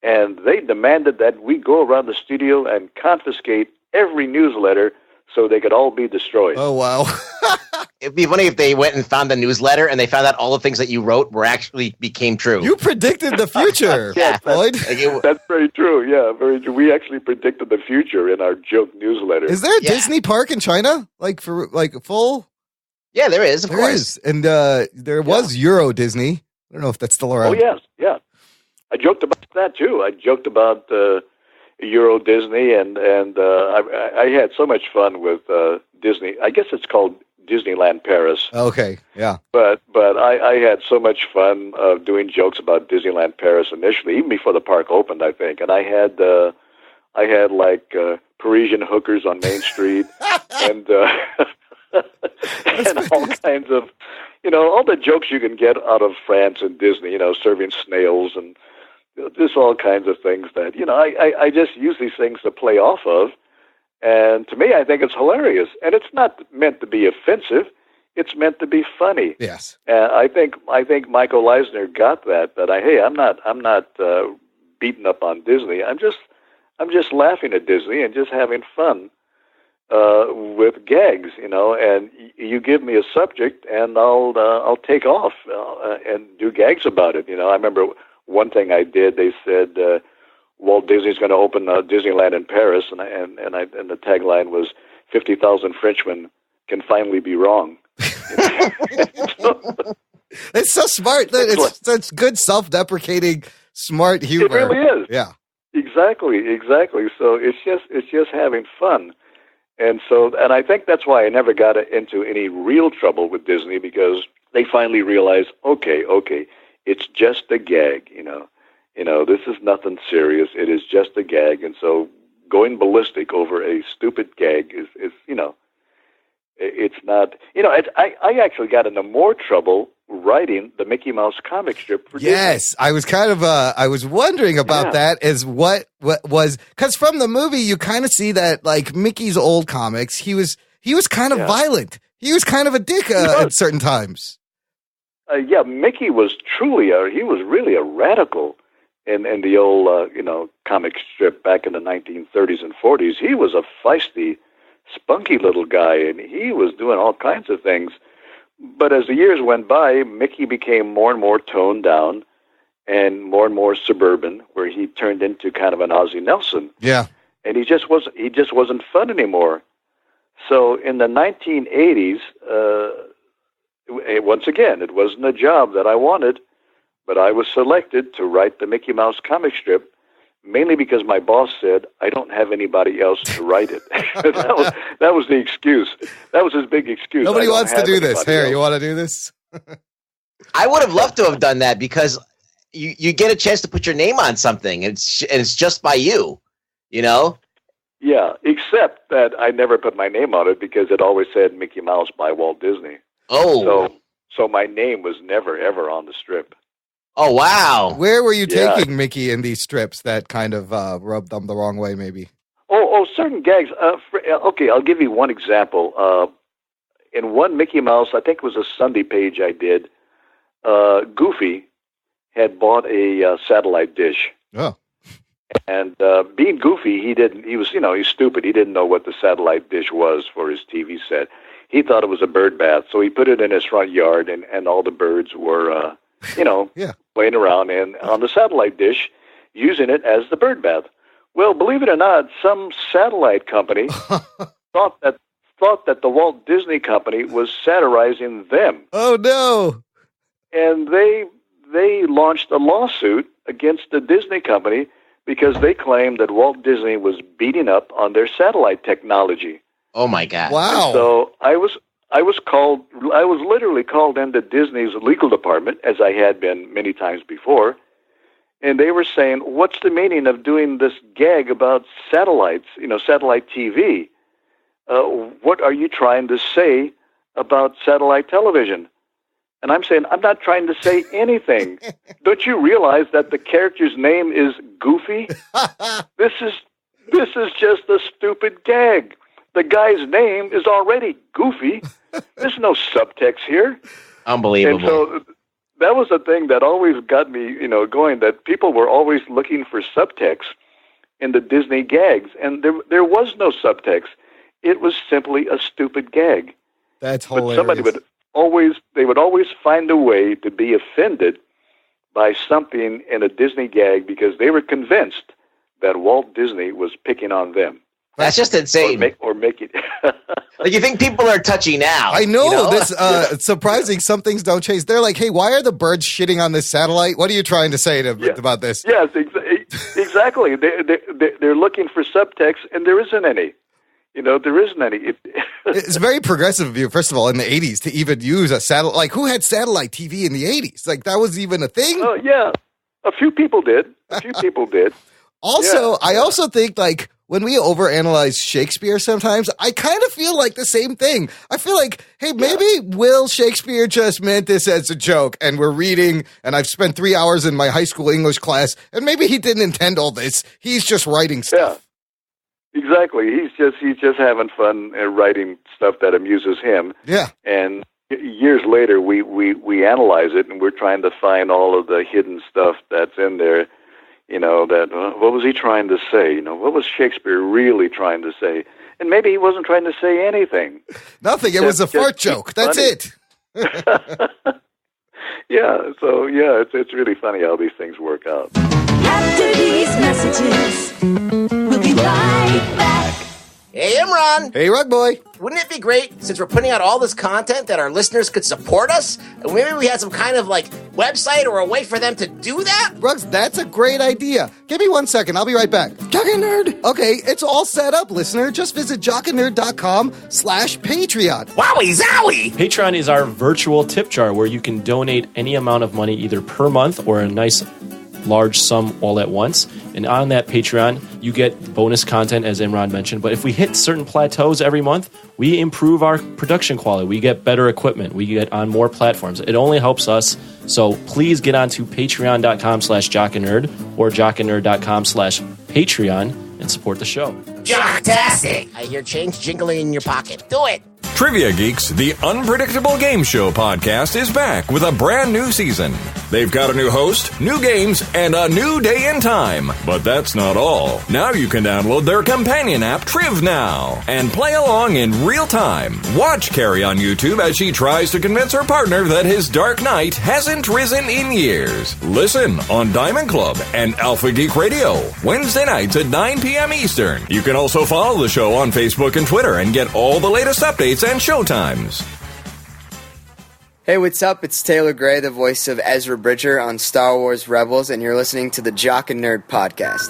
and they demanded that we go around the studio and confiscate every newsletter so they could all be destroyed. Oh, wow. It'd be funny if they went and found the newsletter and they found out all the things that you wrote became true. You predicted the future, Yeah. Floyd. That's very true. Yeah, very true. We actually predicted the future in our joke newsletter. Is there a Disney park in China? Full? Yeah, there is, of There course. is. And there was Euro Disney. I don't know if that's still around. Oh, yes, yeah. I joked about that, too. I joked about Euro Disney, and I had so much fun with Disney. I guess it's called Disneyland Paris. Okay, yeah. But I had so much fun doing jokes about Disneyland Paris initially, even before the park opened, I think. And I had Parisian hookers on Main Street, and and all kinds of, all the jokes you can get out of France and Disney, serving snails and just all kinds of things that, I just use these things to play off of. And to me, I think it's hilarious. And it's not meant to be offensive. It's meant to be funny. Yes. And I think Michael Eisner got that I'm not beating up on Disney. I'm just laughing at Disney and just having fun with gags, and you give me a subject and I'll take off and do gags about it. I remember one thing I did, they said, Walt Disney's going to open Disneyland in Paris, and the tagline was 50,000 Frenchmen can finally be wrong. It's so smart. It's good self-deprecating, smart humor. It really is. Yeah. Exactly. So it's just having fun. And I think that's why I never got into any real trouble with Disney, because they finally realized, okay, it's just a gag, this is nothing serious. It is just a gag. And so going ballistic over a stupid gag is it's not, I actually got into more trouble writing the Mickey Mouse comic strip for Disney. Yes, I was kind of, I was wondering about that, is what was, because from the movie, you kind of see that, like, Mickey's old comics, he was kind of violent. He was kind of a dick at certain times. Mickey was he was really a radical in the old, comic strip back in the 1930s and 40s. He was a feisty, spunky little guy, and he was doing all kinds of things. But as the years went by, Mickey became more and more toned down and more suburban, where he turned into kind of an Ozzie Nelson. Yeah. And he just wasn't fun anymore. So in the 1980s, once again, it wasn't a job that I wanted, but I was selected to write the Mickey Mouse comic strip, mainly because my boss said, I don't have anybody else to write it. that was the excuse. That was his big excuse. Nobody wants to do this. Here, you want to do this? I would have loved to have done that, because you get a chance to put your name on something, and it's just by you, Yeah, except that I never put my name on it because it always said Mickey Mouse by Walt Disney. Oh. So my name was never, ever on the strip. Oh, wow. Where were you Yeah. taking Mickey in these strips that kind of rubbed them the wrong way, maybe? Certain gags. Okay, I'll give you one example. In one Mickey Mouse, I think it was a Sunday page I did, Goofy had bought a satellite dish. Oh. And being Goofy, he's stupid. He didn't know what the satellite dish was for his TV set. He thought it was a bird bath, so he put it in his front yard, and all the birds were, Yeah. playing around and on the satellite dish, using it as the bird bath. Well, believe it or not, some satellite company thought that the Walt Disney Company was satirizing them, Oh, no. and they launched a lawsuit against the Disney Company because they claimed that Walt Disney was beating up on their satellite technology. Oh, my God. Wow. So I was literally called into Disney's legal department, as I had been many times before, and they were saying, "What's the meaning of doing this gag about satellites? Satellite TV. What are you trying to say about satellite television?" And I'm saying, "I'm not trying to say anything. Don't you realize that the character's name is Goofy? This is just a stupid gag. The guy's name is already Goofy. There's no subtext here." Unbelievable. And so that was the thing that always got me, going, that people were always looking for subtext in the Disney gags, and there was no subtext. It was simply a stupid gag. That's But hilarious. somebody would always find a way to be offended by something in a Disney gag because they were convinced that Walt Disney was picking on them. That's just insane. Or make it. Like, you think people are touchy now? I know, you know? this it's surprising. Some things don't change. They're like, "Hey, why are the birds shitting on this satellite? What are you trying to say about this?" Yes, exactly. They're looking for subtext, and there isn't any. There isn't any. It's very progressive of you, first of all, in the 80s to even use a satellite. Like, who had satellite TV in the 80s? Like, that was even a thing? Oh, yeah. A few people did. Also, Yeah. I also think, like, when we overanalyze Shakespeare sometimes, I kind of feel like the same thing. I feel like, hey, maybe Will Shakespeare just meant this as a joke, and we're reading, and I've spent 3 hours in my high school English class, and maybe he didn't intend all this. He's just writing stuff. Yeah, exactly. He's just having fun and writing stuff that amuses him. Yeah. And years later, we analyze it, and we're trying to find all of the hidden stuff that's in there. What was he trying to say? What was Shakespeare really trying to say? And maybe he wasn't trying to say anything. Nothing. It was a fart joke. That's funny. it. Yeah. So it's really funny how these things work out. After these messages, we'll be right back. Hey, Imran. Hey, Rugboy. Wouldn't it be great, since we're putting out all this content, that our listeners could support us? And maybe we had some kind of, website or a way for them to do that? Rugs, that's a great idea. Give me 1 second. I'll be right back. Jock and Nerd. Okay, it's all set up, listener. Just visit jockandnerd.com/Patreon. Wowie zowie! Patreon is our virtual tip jar where you can donate any amount of money either per month or a nice large sum all at once. And on that Patreon, you get bonus content, as Imran mentioned. But if we hit certain plateaus every month, we improve our production quality. We get better equipment. We get on more platforms. It only helps us. So please get onto patreon.com/jockandnerd or jockandnerd.com/Patreon and support the show. Jocktastic! I hear change jingling in your pocket. Do it! Trivia Geeks, the Unpredictable Game Show podcast, is back with a brand new season. They've got a new host, new games, and a new day and time. But that's not all. Now you can download their companion app, Triv Now, and play along in real time. Watch Carrie on YouTube as she tries to convince her partner that his Dark Knight hasn't risen in years. Listen on Diamond Club and Alpha Geek Radio, Wednesday nights at 9 p.m. Eastern. You can also follow the show on Facebook and Twitter and get all the latest updates and showtimes. Hey, what's up? It's Taylor Gray, the voice of Ezra Bridger on Star Wars Rebels, and you're listening to the Jock and Nerd podcast.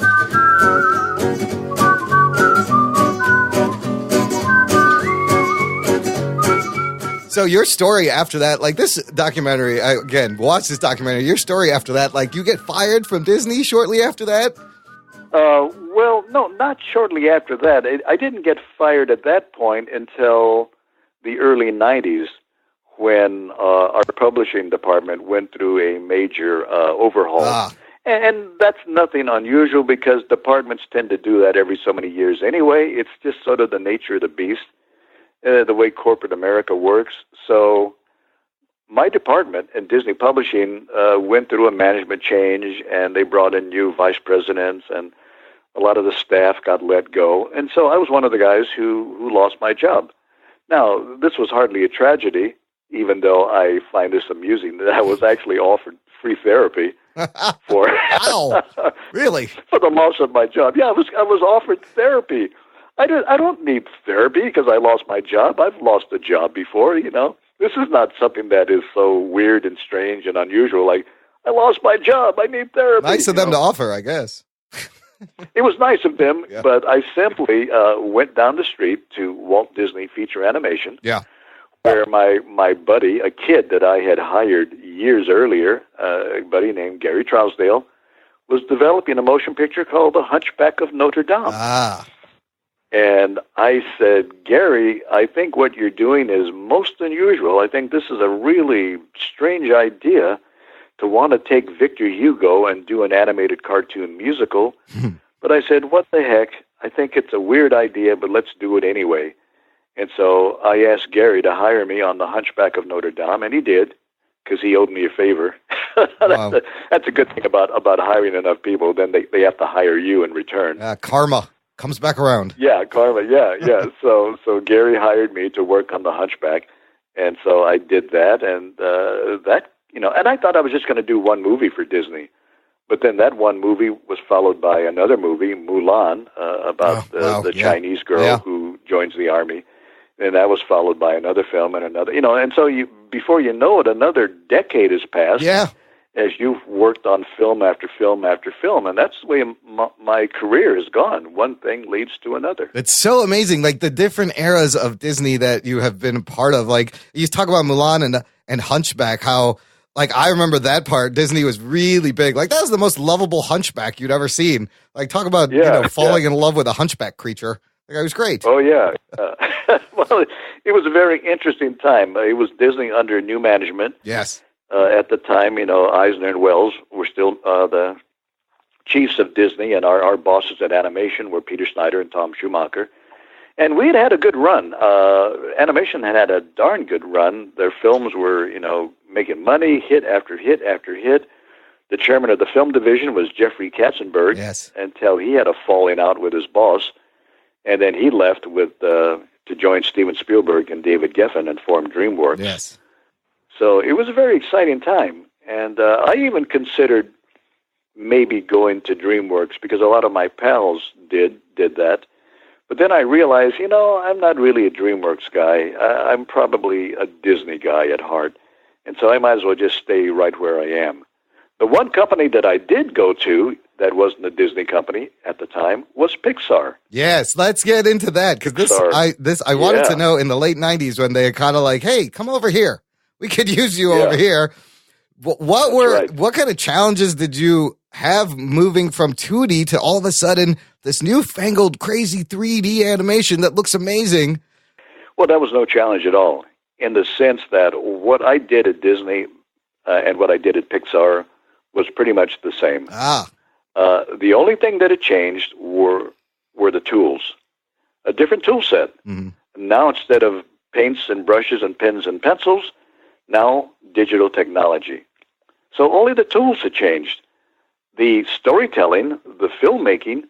So your story after that, like this documentary, again, watch this documentary. Your story after that, like you get fired from Disney shortly after that? Well, no, not shortly after that. I didn't get fired at that point until the early 90s when our publishing department went through a major overhaul. And that's nothing unusual because departments tend to do that every so many years anyway. It's just sort of the nature of the beast, the way corporate America works. So my department in Disney Publishing went through a management change, and they brought in new vice presidents, and a lot of the staff got let go. And so I was one of the guys who lost my job. Now, this was hardly a tragedy, even though I find this amusing that I was actually offered free therapy for Wow, really? for the loss of my job. Yeah, I was offered therapy. I don't need therapy because I lost my job. I've lost a job before, you know. This is not something that is so weird and strange and unusual. Like, I lost my job. I need therapy. Nice of them to offer, I guess. It was nice of them, Yeah. but I simply went down the street to Walt Disney Feature Animation, Yeah. where my buddy, a kid that I had hired years earlier, a buddy named Gary Trousdale, was developing a motion picture called The Hunchback of Notre Dame. Ah, And I said, Gary, I think what you're doing is most unusual. I think this is a really strange idea to want to take Victor Hugo and do an animated cartoon musical. But I said, what the heck? I think it's a weird idea, but let's do it anyway. And so I asked Gary to hire me on The Hunchback of Notre Dame, and he did, because he owed me a favor. Wow. That's a good thing about hiring enough people. Then they have to hire you in return. karma comes back around. Yeah, karma. Yeah. So Gary hired me to work on The Hunchback, and so I did that, and that, you know, and I thought I was just going to do one movie for Disney, but then that one movie was followed by another movie, Mulan, about the Chinese girl who joins the army, and that was followed by another film and another, you know, and so before you know it, another decade has passed. Yeah. As you've worked on film after film after film, and that's the way my career has gone. One thing leads to another. It's so amazing, like the different eras of Disney that you have been a part of. Like you talk about Mulan and Hunchback, how like I remember that part. Disney was really big. Like that was the most lovable Hunchback you'd ever seen. Like talk about falling in love with a Hunchback creature. Like it was great. Oh yeah. Well, it was a very interesting time. It was Disney under new management. Yes. At the time, you know, Eisner and Wells were still the chiefs of Disney, and our bosses at Animation were Peter Snyder and Tom Schumacher. And we had a good run. Animation had a darn good run. Their films were, you know, making money, hit after hit after hit. The chairman of the film division was Jeffrey Katzenberg, until he had a falling out with his boss, and then he left to join Steven Spielberg and David Geffen and form DreamWorks. Yes. So it was a very exciting time, and I even considered maybe going to DreamWorks because a lot of my pals did that. But then I realized, you know, I'm not really a DreamWorks guy. I'm probably a Disney guy at heart, and so I might as well just stay right where I am. The one company that I did go to that wasn't a Disney company at the time was Pixar. Yes, let's get into that because I wanted to know in the late 90s when they kind of like, hey, come over here. We could use you over here. What kind of challenges did you have moving from 2D to all of a sudden this newfangled crazy 3D animation that looks amazing? Well, that was no challenge at all in the sense that what I did at Disney and what I did at Pixar was pretty much the same. The only thing that had changed were the tools, a different tool set. Mm-hmm. Now instead of paints and brushes and pens and pencils, now digital technology. So only the tools had changed. The storytelling, the filmmaking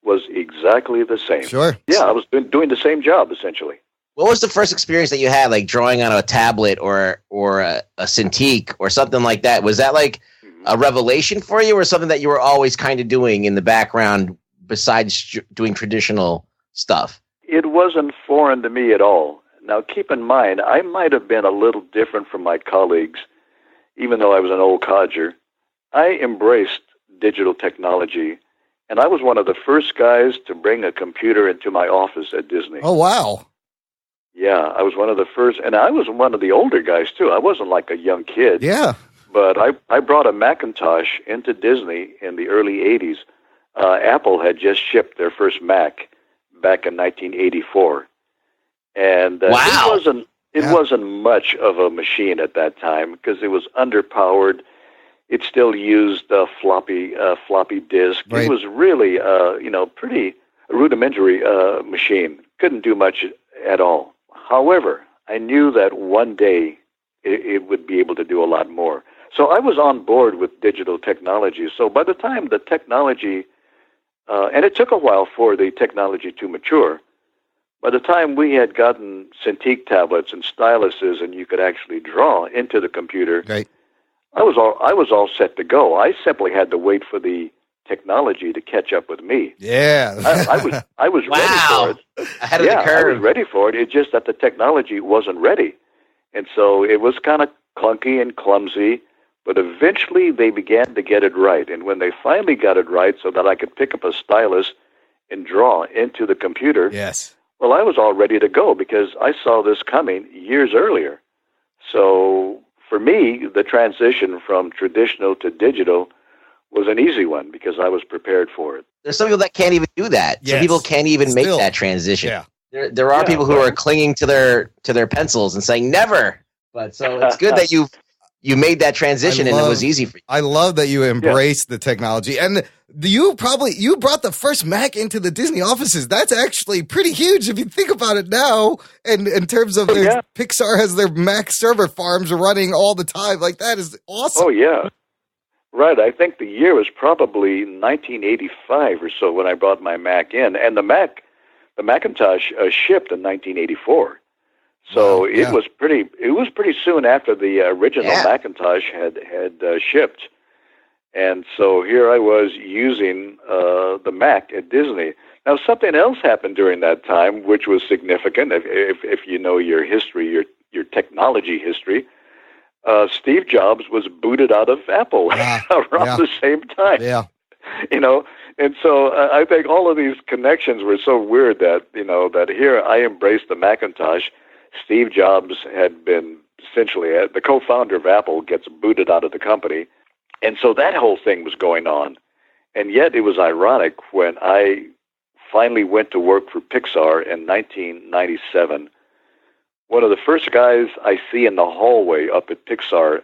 was exactly the same. Sure. Yeah, I was doing the same job, essentially. What was the first experience that you had, like drawing on a tablet or a Cintiq or something like that? Was that like a revelation for you or something that you were always kind of doing in the background besides doing traditional stuff? It wasn't foreign to me at all. Now, keep in mind, I might have been a little different from my colleagues, even though I was an old codger. I embraced digital technology, and I was one of the first guys to bring a computer into my office at Disney. Oh, wow. Yeah, I was one of the first, and I was one of the older guys, too. I wasn't like a young kid. Yeah. But I brought a Macintosh into Disney in the early 80s. Apple had just shipped their first Mac back in 1984. And wow. It wasn't much of a machine at that time because it was underpowered. It still used a floppy disk. Right. It was really, pretty rudimentary machine. Couldn't do much at all. However, I knew that one day it would be able to do a lot more. So I was on board with digital technology. So by the time the technology, and it took a while for the technology to mature, by the time we had gotten Cintiq tablets and styluses and you could actually draw into the computer, Right. I was all set to go. I simply had to wait for the technology to catch up with me. Yeah. I was Wow. ready for it. Ahead of the I curve. was ready for it. It's just that the technology wasn't ready. And so it was kind of clunky and clumsy, but eventually they began to get it right. And when they finally got it right so that I could pick up a stylus and draw into the computer, Yes. well, I was all ready to go because I saw this coming years earlier. So for me, the transition from traditional to digital was an easy one because I was prepared for it. There's some people that can't even do that. Yes. Some people can't even make Still. that transition. Yeah. There are Yeah, people who right. are clinging to their pencils and saying never. But so it's good that you made that transition and it was easy for you. I love that you embraced the technology, and you brought the first Mac into the Disney offices. That's actually pretty huge if you think about it now. And in terms of Pixar has their Mac server farms running all the time, like that is awesome. Oh, yeah. Right. I think the year was probably 1985 or so when I brought my Mac in, and the Macintosh shipped in 1984. So Wow, yeah. it was pretty soon after the original Macintosh had shipped. And so here I was using the Mac at Disney. Now, something else happened during that time, which was significant. If you know your history, your technology history, Steve Jobs was booted out of Apple around the same time. Yeah. And so I think all of these connections were so weird that that here I embraced the Macintosh. Steve Jobs had been essentially the co-founder of Apple, gets booted out of the company. And so that whole thing was going on. And yet it was ironic when I finally went to work for Pixar in 1997. One of the first guys I see in the hallway up at Pixar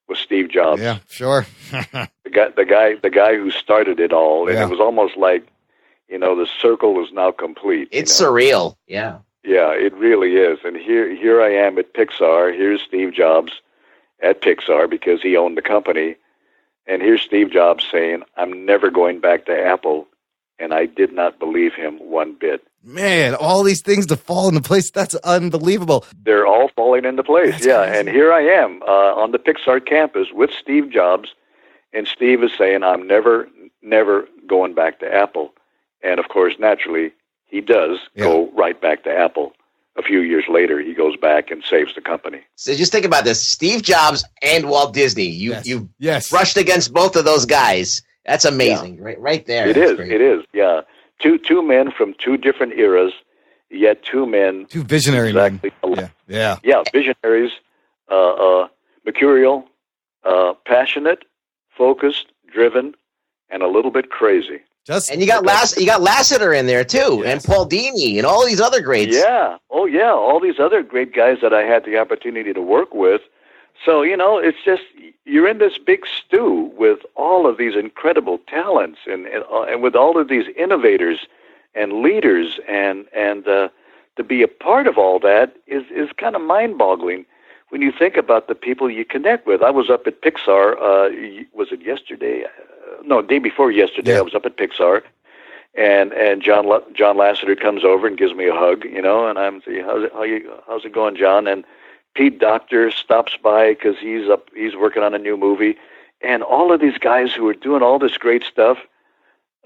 was Steve Jobs. Yeah, sure. the guy who started it all. And it was almost like, the circle was now complete. It's surreal. Yeah. Yeah, it really is. And here I am at Pixar. Here's Steve Jobs at Pixar because he owned the company. And here's Steve Jobs saying, I'm never going back to Apple. And I did not believe him one bit. Man, all these things to fall into place. That's unbelievable. They're all falling into place. That's crazy. crazy. And here I am on the Pixar campus with Steve Jobs. And Steve is saying, I'm never going back to Apple. And, of course, naturally, he does go right back to Apple. A few years later, he goes back and saves the company. So just think about this. Steve Jobs and Walt Disney. You brushed against both of those guys. That's amazing. Yeah. Right there. It That's is. great. It is. Yeah. Two men from two different eras, yet two visionary exactly men. alike. Yeah. Visionaries, mercurial, passionate, focused, driven, and a little bit crazy. And you got Lasseter in there too, and Paul Dini, and all these other greats. Yeah. Oh, yeah. All these other great guys that I had the opportunity to work with. So, it's just, you're in this big stew with all of these incredible talents and with all of these innovators and leaders and to be a part of all that is kind of mind-boggling when you think about the people you connect with. I was up at Pixar, was it yesterday? No, day before yesterday. I was up at Pixar, and John Lasseter comes over and gives me a hug, and I'm saying, how's it going, John? And Pete Docter stops by because he's working on a new movie, and all of these guys who are doing all this great stuff.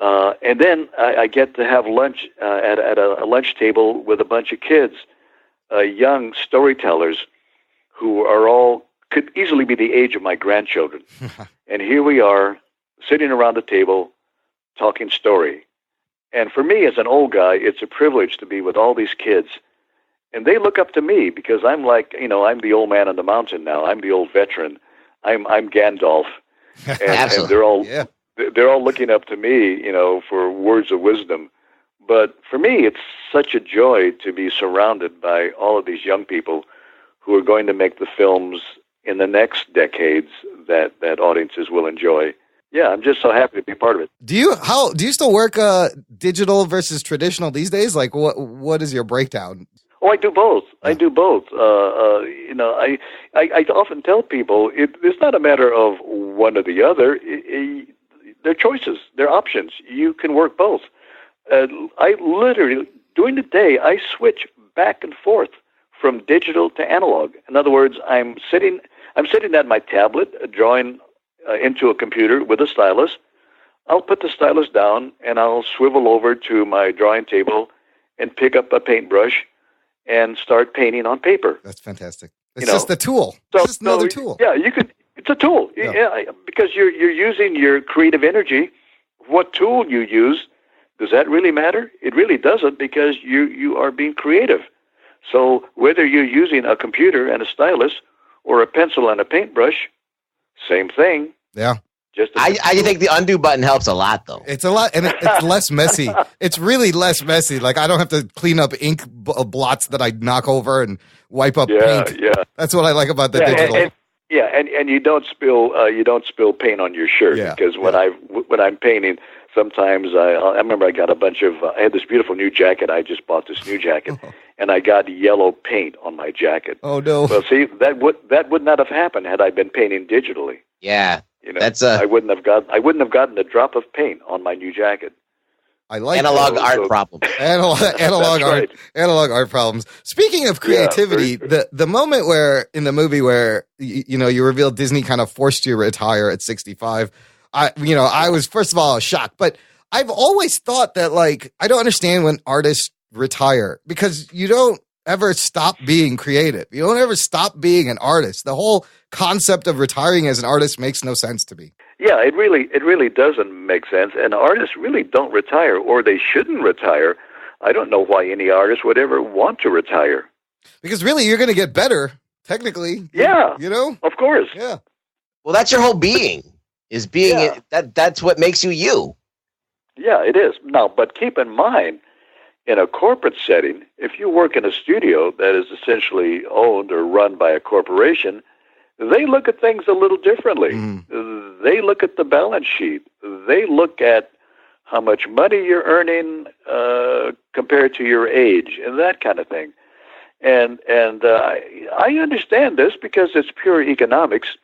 And then I get to have lunch at a lunch table with a bunch of kids, young storytellers who could easily be the age of my grandchildren. And here we are sitting around the table talking story. And for me as an old guy, it's a privilege to be with all these kids. And they look up to me because I'm like, I'm the old man on the mountain now. I'm the old veteran. I'm Gandalf. And they're all looking up to me, for words of wisdom. But for me, it's such a joy to be surrounded by all of these young people who are going to make the films in the next decades that audiences will enjoy. Yeah, I'm just so happy to be part of it. Do you still work digital versus traditional these days? Like, what is your breakdown? Oh, I do both. I do both. I often tell people it's not a matter of one or the other. They're choices. They're options. You can work both. I literally, during the day, I switch back and forth from digital to analog. In other words, I'm sitting at my tablet, drawing into a computer with a stylus. I'll put the stylus down, and I'll swivel over to my drawing table and pick up a paintbrush and start painting on paper. That's fantastic. It's just a tool. So, it's just another tool. Yeah, you could. It's a tool. Yeah, because you're using your creative energy. What tool you use, does that really matter? It really doesn't, because you are being creative. So whether you're using a computer and a stylus or a pencil and a paintbrush, same thing. Yeah. I think the undo button helps a lot, though. It's a lot, and it's less messy. It's really less messy. Like, I don't have to clean up ink blots that I knock over and wipe up paint. Yeah, that's what I like about the digital. And you don't spill paint on your shirt, because when I'm painting, sometimes I remember I got I had this beautiful new jacket. I just bought this new jacket, and I got yellow paint on my jacket. Oh no! Well, see, that would not have happened had I been painting digitally. Yeah. I wouldn't have gotten a drop of paint on my new jacket. I like analog art problems. Analog art problems. Speaking of creativity, the moment where in the movie where you reveal Disney kind of forced you to retire at 65, I was first of all shocked, but I've always thought that, like, I don't understand when artists retire, because you don't ever stop being creative. You don't ever stop being an artist. The whole concept of retiring as an artist makes no sense to me. Yeah, it really doesn't make sense. And artists really don't retire, or they shouldn't retire. I don't know why any artist would ever want to retire. Because really, you're going to get better, technically. Yeah. Of course. Yeah. Well, that's your whole being, is being that's what makes you you. Yeah, it is. Now, but keep in mind, in a corporate setting, if you work in a studio that is essentially owned or run by a corporation, they look at things a little differently. They look at the balance sheet. They look at how much money you're earning compared to your age and that kind of thing. And I understand this because it's pure economics.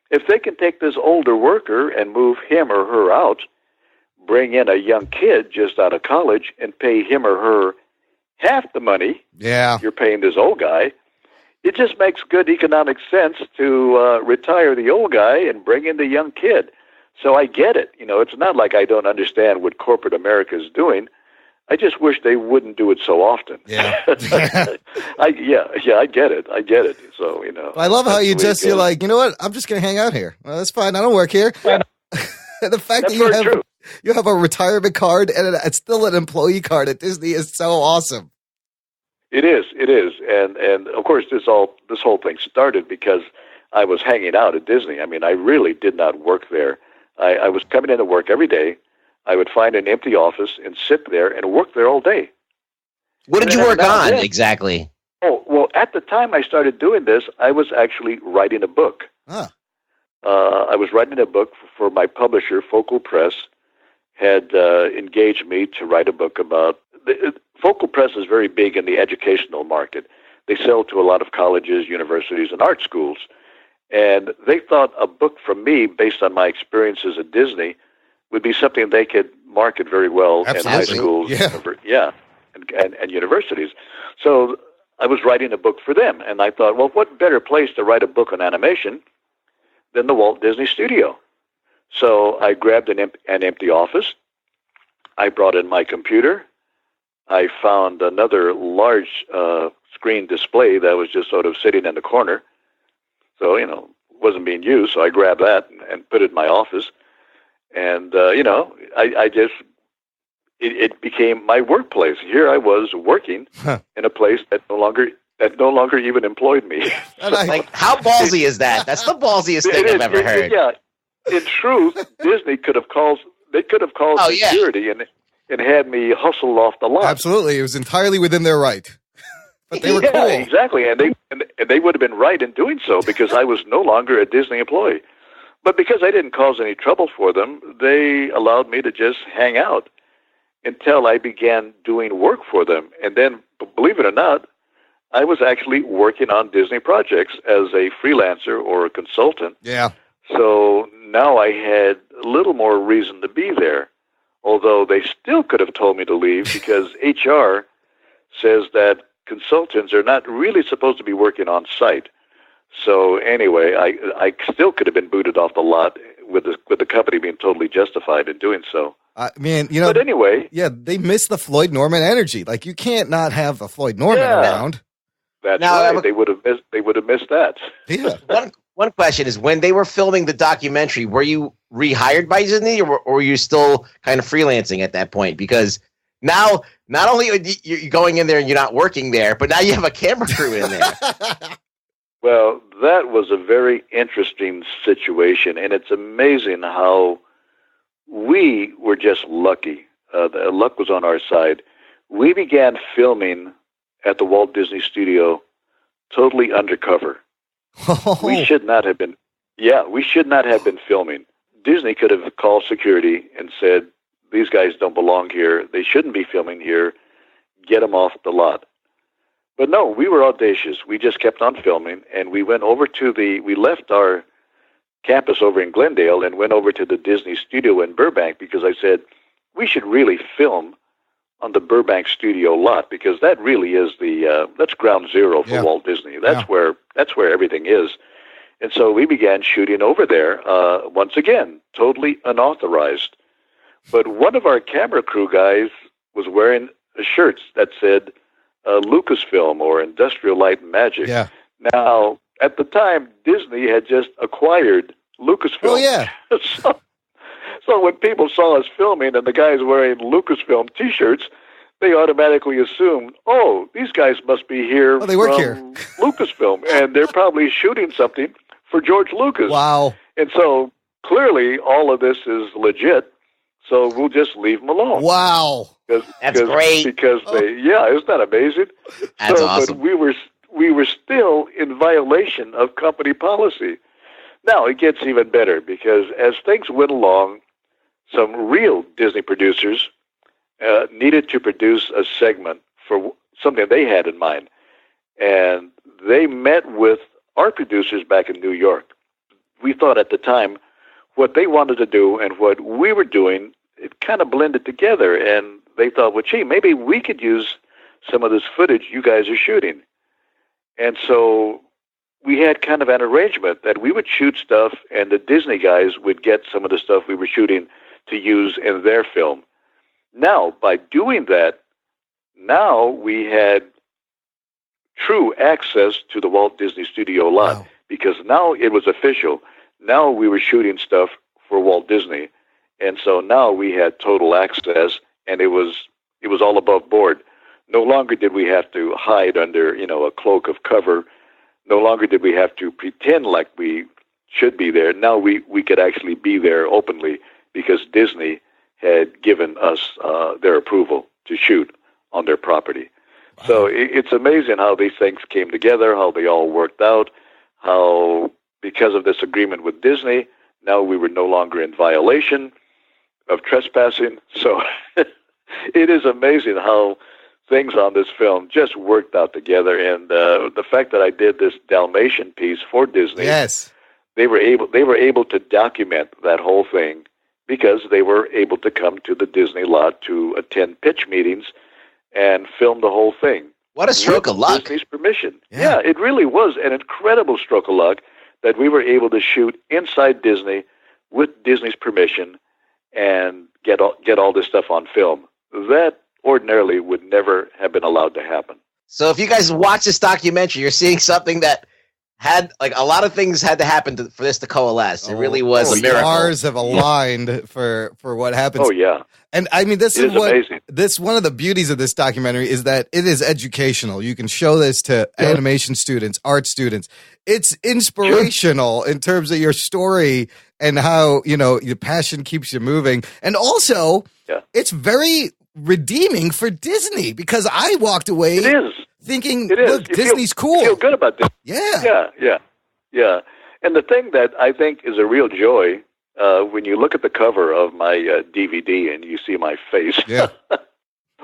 If they can take this older worker and move him or her out, bring in a young kid just out of college and pay him or her half the money you're paying this old guy, it just makes good economic sense to retire the old guy and bring in the young kid. So I get it. It's not like I don't understand what corporate America is doing. I just wish they wouldn't do it so often. Yeah. I get it. I get it. So, I love how you're like, you know what? I'm just going to hang out here. Well, that's fine. I don't work here. Yeah. The fact that you have a retirement card and it's still an employee card at Disney is so awesome. It is, and of course this whole thing started because I was hanging out at Disney. I mean, I really did not work there. I was coming into work every day. I would find an empty office and sit there and work there all day. What did you work on exactly? Oh, well, at the time I started doing this, I was actually writing a book. I was writing a book for my publisher, Focal Press, had engaged me to write a book about... Focal Press is very big in the educational market. They sell to a lot of colleges, universities, and art schools. And they thought a book from me, based on my experiences at Disney, would be something they could market very well in high schools and universities. So I was writing a book for them, and I thought, well, what better place to write a book on animation than the Walt Disney Studio? So I grabbed an empty office. I brought in my computer. I found another large screen display that was just sort of sitting in the corner. So, wasn't being used, so I grabbed that and put it in my office. And, it became my workplace. Here I was working in a place that no longer even employed me. How ballsy is that? That's the ballsiest thing I've ever heard. Yeah. In truth, Disney could have called security and had me hustled off the lot. Absolutely. It was entirely within their right. But they were yeah, cool. Exactly, and they would have been right in doing so because I was no longer a Disney employee. But because I didn't cause any trouble for them, they allowed me to just hang out until I began doing work for them. And then, believe it or not, I was actually working on Disney projects as a freelancer or a consultant. Yeah. So now I had a little more reason to be there, although they still could have told me to leave because HR says that consultants are not really supposed to be working on site. So anyway, I still could have been booted off the lot with the company being totally justified in doing so. I mean, you know. But anyway, yeah, they miss the Floyd Norman energy. Like you can't not have the Floyd Norman around. That's Now, right. They would have missed that. Yeah. One question is, when they were filming the documentary, were you rehired by Disney, or were you still kind of freelancing at that point? Because now, not only are you going in there and you're not working there, but now you have a camera crew in there. Well, that was a very interesting situation, and it's amazing how we were just lucky. The luck was on our side. We began filming at the Walt Disney Studio totally undercover. We should not have been. Yeah, we should not have been filming. Disney could have called security and said, "These guys don't belong here. They shouldn't be filming here. Get them off the lot." But no, we were audacious. We just kept on filming, and we went over to we left our campus over in Glendale and went over to the Disney studio in Burbank because I said, we should really film on the Burbank studio lot because that really is that's ground zero for Walt Disney. That's where everything is. And so we began shooting over there, once again, totally unauthorized. But one of our camera crew guys was wearing a shirt that said Lucasfilm or Industrial Light and Magic. Yeah. Now, at the time, Disney had just acquired Lucasfilm. Oh, yeah. So when people saw us filming and the guys wearing Lucasfilm T-shirts, they automatically assumed, oh, these guys must be here they work from here. Lucasfilm, and they're probably shooting something for George Lucas. Wow. And so clearly all of this is legit, so we'll just leave them alone. Wow. That's great. Because isn't that amazing? That's awesome. But we were still in violation of company policy. Now, it gets even better because as things went along, some real Disney producers needed to produce a segment for something they had in mind. And they met with our producers back in New York. We thought at the time what they wanted to do and what we were doing, it kind of blended together. And they thought, well, gee, maybe we could use some of this footage you guys are shooting. And so we had kind of an arrangement that we would shoot stuff and the Disney guys would get some of the stuff we were shooting to use in their film. Now, by doing that, now we had true access to the Walt Disney Studio lot because now it was official. Now we were shooting stuff for Walt Disney. And so now we had total access and it was all above board. No longer did we have to hide under, a cloak of cover. No longer did we have to pretend like we should be there. Now we could actually be there openly because Disney had given us their approval to shoot on their property. Wow. So it's amazing how these things came together, how they all worked out, how because of this agreement with Disney, now we were no longer in violation of trespassing. So it is amazing how things on this film just worked out together. And the fact that I did this Dalmatian piece for Disney, they were able to document that whole thing because they were able to come to the Disney lot to attend pitch meetings and film the whole thing. What a stroke of luck. Disney's permission. Yeah, it really was an incredible stroke of luck that we were able to shoot inside Disney with Disney's permission and get all this stuff on film. That ordinarily would never have been allowed to happen. So if you guys watch this documentary, you're seeing something that had, like, a lot of things had to happen for this to coalesce. It really was a miracle. Stars have aligned for what happens. Oh, yeah. And I mean, this is amazing. One of the beauties of this documentary is that it is educational. You can show this to animation students, art students. It's inspirational in terms of your story and how, your passion keeps you moving. And also, it's very redeeming for Disney because I walked away thinking, It is. look, You Disney's cool. You feel good about this. Yeah. Yeah. And the thing that I think is a real joy, when you look at the cover of my DVD and you see my face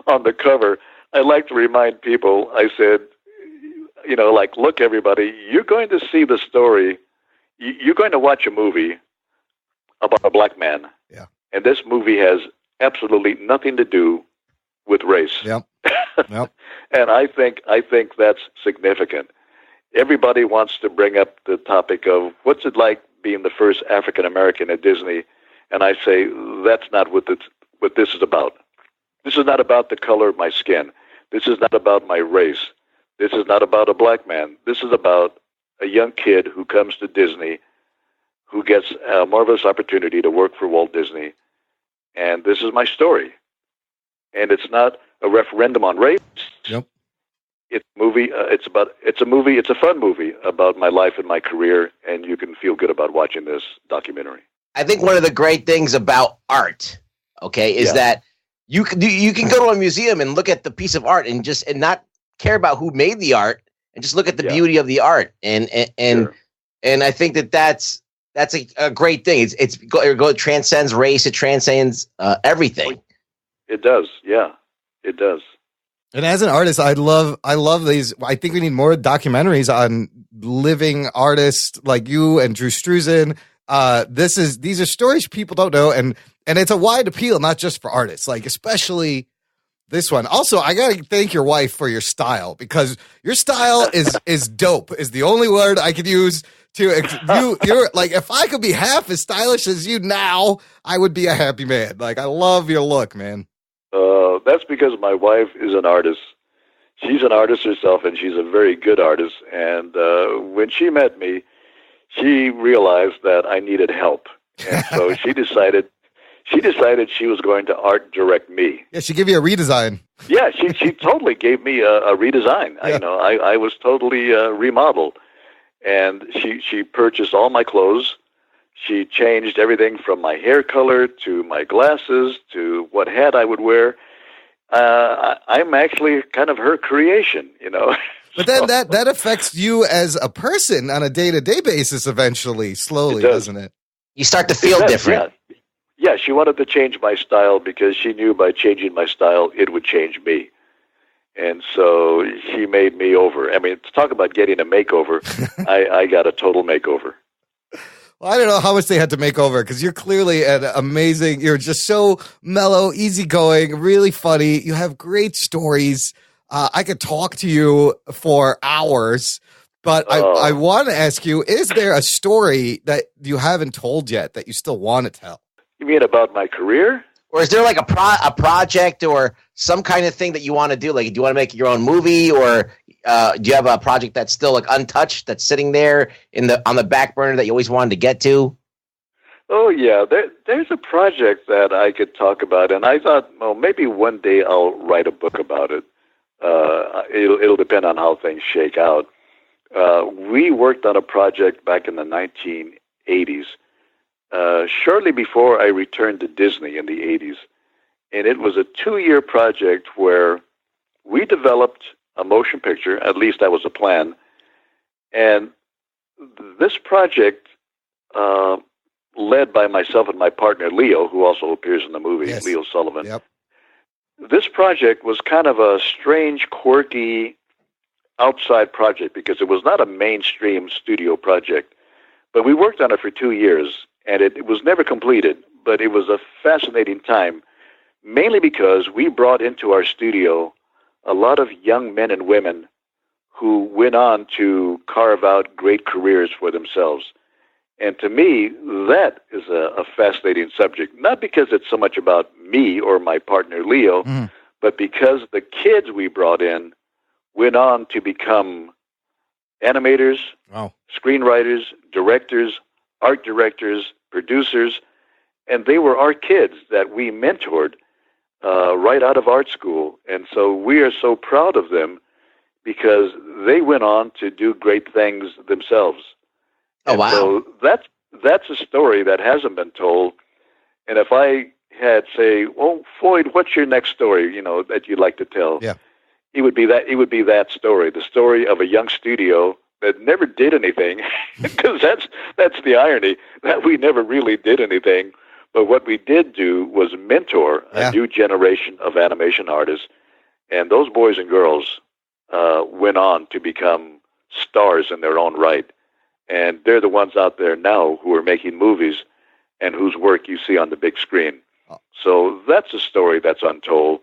on the cover, I like to remind people, I said, look, everybody, you're going to see the story. You're going to watch a movie about a black man. Yeah. And this movie has absolutely nothing to do with race. Yep. And I think that's significant. Everybody wants to bring up the topic of what's it like being the first African American at Disney, and I say that's not what this is about. This is not about the color of my skin. This is not about my race. This is not about a black man. This is about a young kid who comes to Disney, who gets a marvelous opportunity to work for Walt Disney, and this is my story. And it's not a referendum on race. Yep. It's a movie. It's a fun movie about my life and my career, and you can feel good about watching this documentary. I think one of the great things about art, is that you can go to a museum and look at the piece of art and not care about who made the art and just look at the beauty of the art. And I think that's a great thing. It transcends race. It transcends everything. It does. Yeah, it does. And as an artist, I love these. I think we need more documentaries on living artists like you and Drew Struzan. These are stories people don't know, and it's a wide appeal, not just for artists, like especially this one. Also, I gotta thank your wife for your style, because your style is dope. Is the only word I could use to you're like, if I could be half as stylish as you now, I would be a happy man. Like, I love your look, man. That's because my wife is an artist. She's an artist herself, and she's a very good artist. And when she met me, she realized that I needed help, and so she decided she was going to art direct me. Yeah, she gave you a redesign. Yeah, she totally gave me a redesign. Yeah. I was totally remodeled, and she purchased all my clothes. She changed everything from my hair color to my glasses to what hat I would wear. I'm actually kind of her creation, But then that affects you as a person on a day-to-day basis eventually, slowly, doesn't it? You start to feel different. Yeah, she wanted to change my style because she knew by changing my style, it would change me. And so she made me over. I mean, to talk about getting a makeover, I got a total makeover. Well, I don't know how much they had to make over, because you're clearly an amazing, you're just so mellow, easygoing, really funny. You have great stories. I could talk to you for hours, but I want to ask you, is there a story that you haven't told yet that you still want to tell? You mean about my career? Or is there like a project or some kind of thing that you want to do? Like, do you want to make your own movie, or do you have a project that's still like untouched, that's sitting there on the back burner that you always wanted to get to? Oh yeah, there's a project that I could talk about, and I thought, well, maybe one day I'll write a book about it. It'll depend on how things shake out. We worked on a project back in the 1980s. Shortly before I returned to Disney in the 80s. And it was a 2-year project where we developed a motion picture, at least that was the plan. And this project, led by myself and my partner Leo, who also appears in the movie, yes. Leo Sullivan. Yep. This project was kind of a strange, quirky, outside project because it was not a mainstream studio project. But we worked on it for 2 years. And it was never completed, but it was a fascinating time, mainly because we brought into our studio a lot of young men and women who went on to carve out great careers for themselves. And to me, that is a fascinating subject, not because it's so much about me or my partner Leo, but because the kids we brought in went on to become animators, screenwriters, directors, art directors, producers, and they were our kids that we mentored right out of art school. And so we are so proud of them because they went on to do great things themselves. Oh, wow. So that's a story that hasn't been told. And if I had, say, well, Floyd, what's your next story, that you'd like to tell? Yeah. it would be that story, the story of a young studio that never did anything, because that's the irony, that we never really did anything. But what we did do was mentor a new generation of animation artists, and those boys and girls went on to become stars in their own right. And they're the ones out there now who are making movies and whose work you see on the big screen. So that's a story that's untold.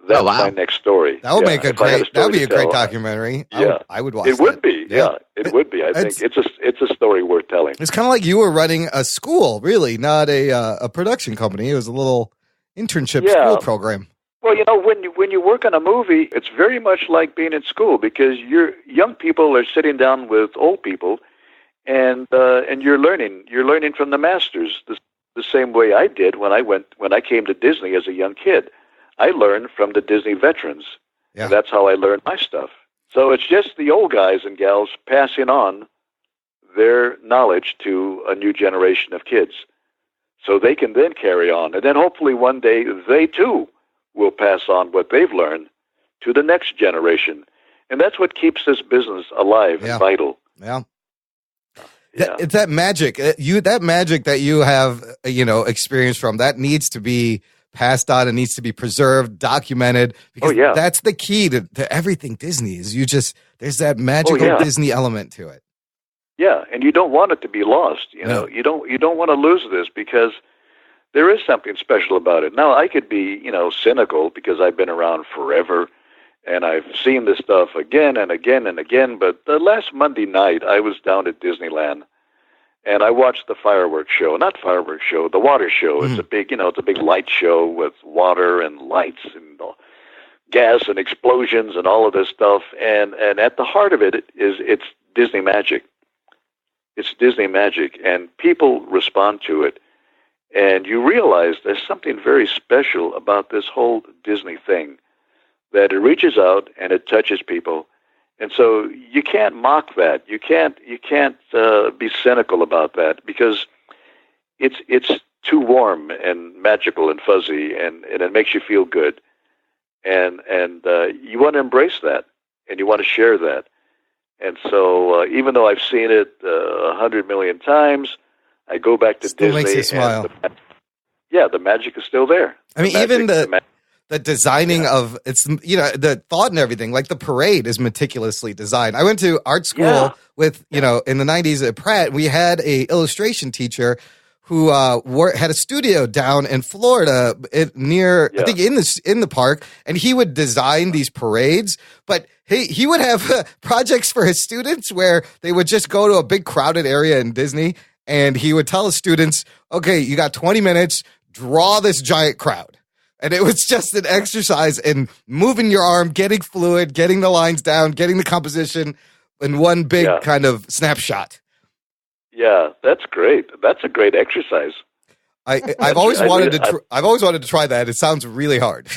That's my next story. That would make a great documentary. I would watch it. It would be. Yeah, it would be. I think it's a story worth telling. It's kind of like you were running a school, really, not a production company. It was a little internship school program. Well, when you work on a movie, it's very much like being in school, because young people are sitting down with old people, and you're learning. You're learning from the masters, the same way I did when I came to Disney as a young kid. I learned from the Disney veterans. Yeah. And that's how I learned my stuff. So it's just the old guys and gals passing on their knowledge to a new generation of kids, so they can then carry on. And then hopefully one day they too will pass on what they've learned to the next generation. And that's what keeps this business alive and vital. Yeah. It's that magic. That magic that you have, experienced from, that needs to be passed on. It needs to be preserved, documented, because that's the key to everything Disney is. There's that magical Disney element to it. Yeah, and you don't want it to be lost. You don't want to lose this, because there is something special about it. Now, I could be, cynical, because I've been around forever and I've seen this stuff again and again and again. But last Monday night, I was down at Disneyland, and I watched the the water show. It's a big light show with water and lights and gas and explosions and all of this stuff. And at the heart of it's Disney magic. It's Disney magic, and people respond to it. And you realize there's something very special about this whole Disney thing, that it reaches out and it touches people. And so you can't mock that. You can't be cynical about that, because it's too warm and magical and fuzzy, and it makes you feel good. And you want to embrace that, and you want to share that. And so even though I've seen it 100 million times, I go back to still Disney. Makes you smile. The magic is still there. I mean, even the designing of the thought and everything, like the parade is meticulously designed. I went to art school with, in the 90s at Pratt. We had a illustration teacher who had a studio down in Florida I think in the park, and he would design these parades, but he would have projects for his students where they would just go to a big crowded area in Disney, and he would tell his students, okay, you got 20 minutes, draw this giant crowd. And it was just an exercise in moving your arm, getting fluid, getting the lines down, getting the composition in one big kind of snapshot. Yeah, that's great. That's a great exercise. I've always wanted to try that. It sounds really hard.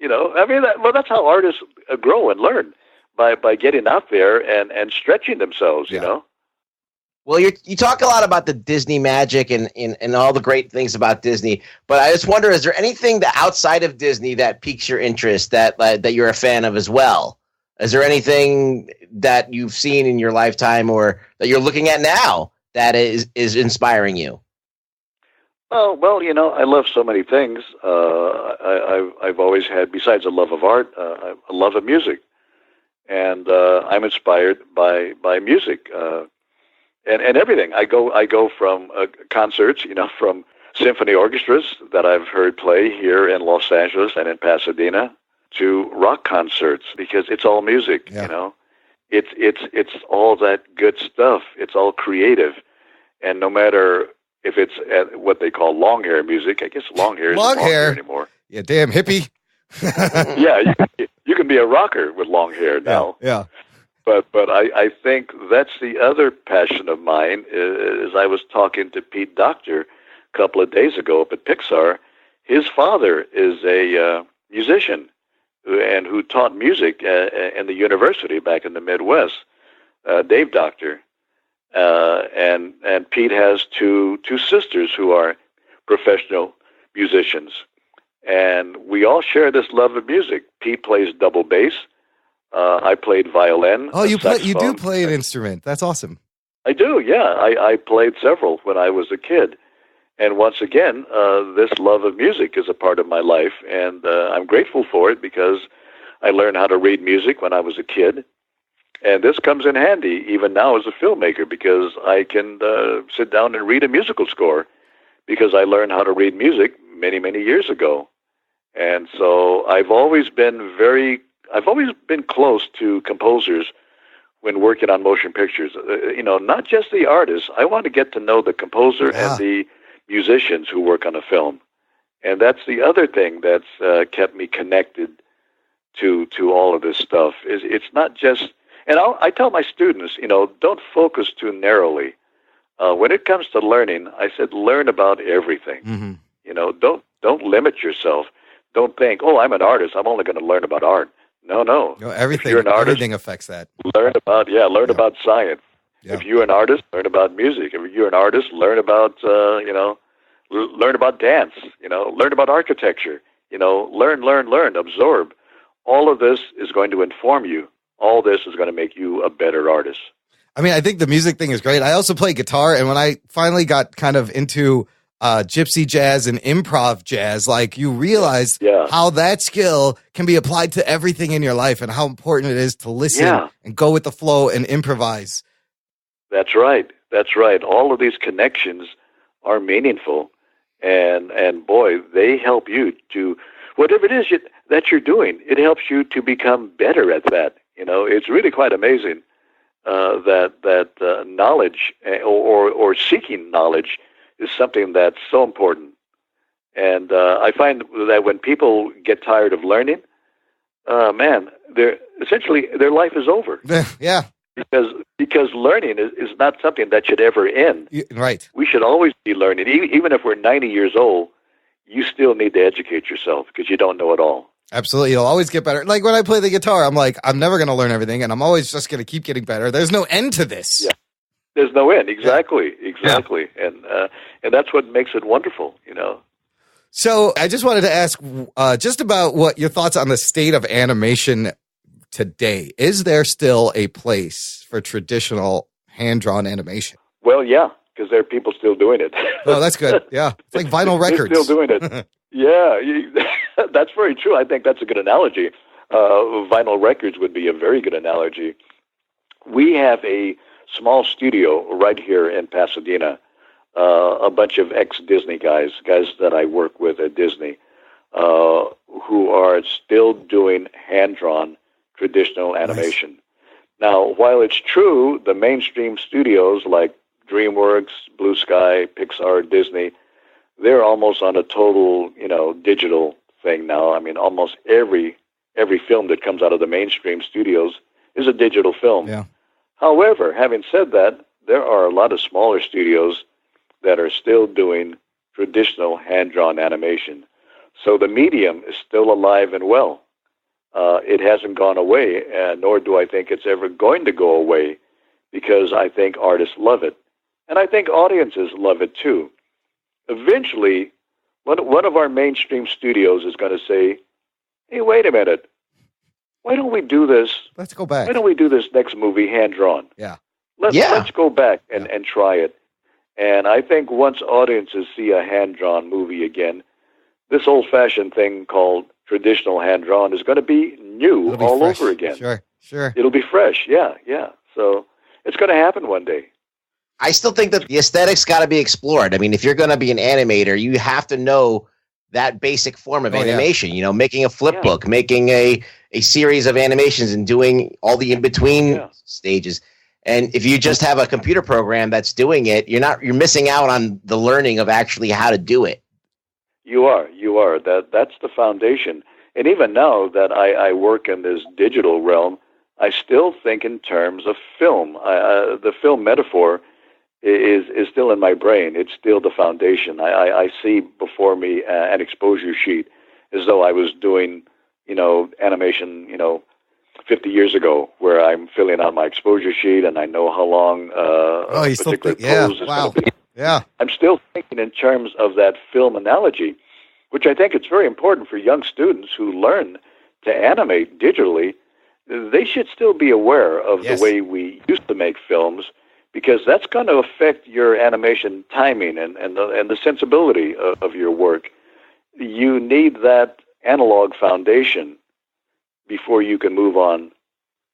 That's how artists grow and learn, by getting out there and stretching themselves. Well, you talk a lot about the Disney magic and all the great things about Disney, but I just wonder, is there anything outside of Disney that piques your interest, that you're a fan of as well? Is there anything that you've seen in your lifetime or that you're looking at now that is inspiring you? Oh, well, I love so many things. I've always had, besides a love of art, a love of music. And I'm inspired by music. And everything. I go from concerts, from symphony orchestras that I've heard play here in Los Angeles and in Pasadena, to rock concerts, because it's all music. It's all that good stuff. It's all creative, and no matter if it's what they call long hair music, I guess long hair isn't long hair anymore. Yeah, damn hippie. You can be a rocker with long hair now. Yeah. But I think that's the other passion of mine. Is I was talking to Pete Docter a couple of days ago up at Pixar. His father is a musician who taught music in the university back in the Midwest, Dave Docter. And Pete has two sisters who are professional musicians. And we all share this love of music. Pete plays double bass. I played violin. Oh, you do play an instrument. That's awesome. I do, yeah. I played several when I was a kid. And once again, this love of music is a part of my life, and I'm grateful for it because I learned how to read music when I was a kid. And this comes in handy even now as a filmmaker because I can sit down and read a musical score because I learned how to read music many, many years ago. And so I've always been close to composers when working on motion pictures. Not just the artists. I want to get to know the composer and the musicians who work on a film. And that's the other thing that's kept me connected to all of this stuff. It's not just, and I tell my students, don't focus too narrowly. When it comes to learning, I said, learn about everything. Mm-hmm. Don't limit yourself. Don't think, I'm an artist, I'm only going to learn about art. No. Everything. If you're an artist, everything affects that. Learn about about science. Yeah. If you're an artist, learn about music. If you're an artist, learn about learn about dance. Learn about architecture. Learn, absorb. All of this is going to inform you. All this is going to make you a better artist. I mean, I think the music thing is great. I also play guitar, and when I finally got kind of into gypsy jazz and improv jazz, like you realize how that skill can be applied to everything in your life and how important it is to listen and go with the flow and improvise. That's right. All of these connections are meaningful, and boy, they help you to whatever it is that you're doing. It helps you to become better at that. It's really quite amazing that knowledge or seeking knowledge is something that's so important. And I find that when people get tired of learning, their life is over. Yeah. Because learning is not something that should ever end. Right. We should always be learning. Even if we're 90 years old, you still need to educate yourself because you don't know it all. Absolutely. You'll always get better. Like when I play the guitar, I'm like, I'm never going to learn everything, and I'm always just going to keep getting better. There's no end to this. Yeah. There's no end. Exactly. Yeah. And that's what makes it wonderful, So I just wanted to ask just about what your thoughts on the state of animation today. Is there still a place for traditional hand-drawn animation? Well, yeah, because there are people still doing it. Oh, that's good. Yeah. It's like vinyl records. They're still doing it. Yeah, that's very true. I think that's a good analogy. Vinyl records would be a very good analogy. We have a small studio right here in Pasadena, a bunch of ex-Disney guys that I work with at Disney, who are still doing hand-drawn traditional animation. Nice. Now, while it's true, the mainstream studios like DreamWorks, Blue Sky, Pixar, Disney, they're almost on a total, digital thing now. I mean, almost every film that comes out of the mainstream studios is a digital film. Yeah. However, having said that, there are a lot of smaller studios that are still doing traditional hand-drawn animation. So the medium is still alive and well. It hasn't gone away, nor do I think it's ever going to go away, because I think artists love it. And I think audiences love it too. Eventually, one of our mainstream studios is going to say, hey, wait a minute. Why don't we do this? Let's go back. Why don't we do this next movie hand-drawn? Yeah. Let's go back and try it. And I think once audiences see a hand-drawn movie again, this old-fashioned thing called traditional hand-drawn is going to be new all over again. Sure. It'll be fresh, yeah. So it's going to happen one day. I still think that the aesthetics got to be explored. I mean, if you're going to be an animator, you have to know that basic form of animation, making a flip book, making a series of animations and doing all the in-between stages. And if you just have a computer program that's doing it, you're missing out on the learning of actually how to do it. You are. That's the foundation. And even now that I work in this digital realm, I still think in terms of film. The film metaphor is still in my brain. It's still the foundation. I see before me an exposure sheet as though I was doing, animation, 50 years ago, where I'm filling out my exposure sheet and I know how long a particular pose is going to be. Yeah. I'm still thinking in terms of that film analogy. which I think it's very important for young students who learn to animate digitally. They should still be aware of the way we used to make films, because that's going to affect your animation timing and the sensibility of your work. You need that analog foundation before you can move on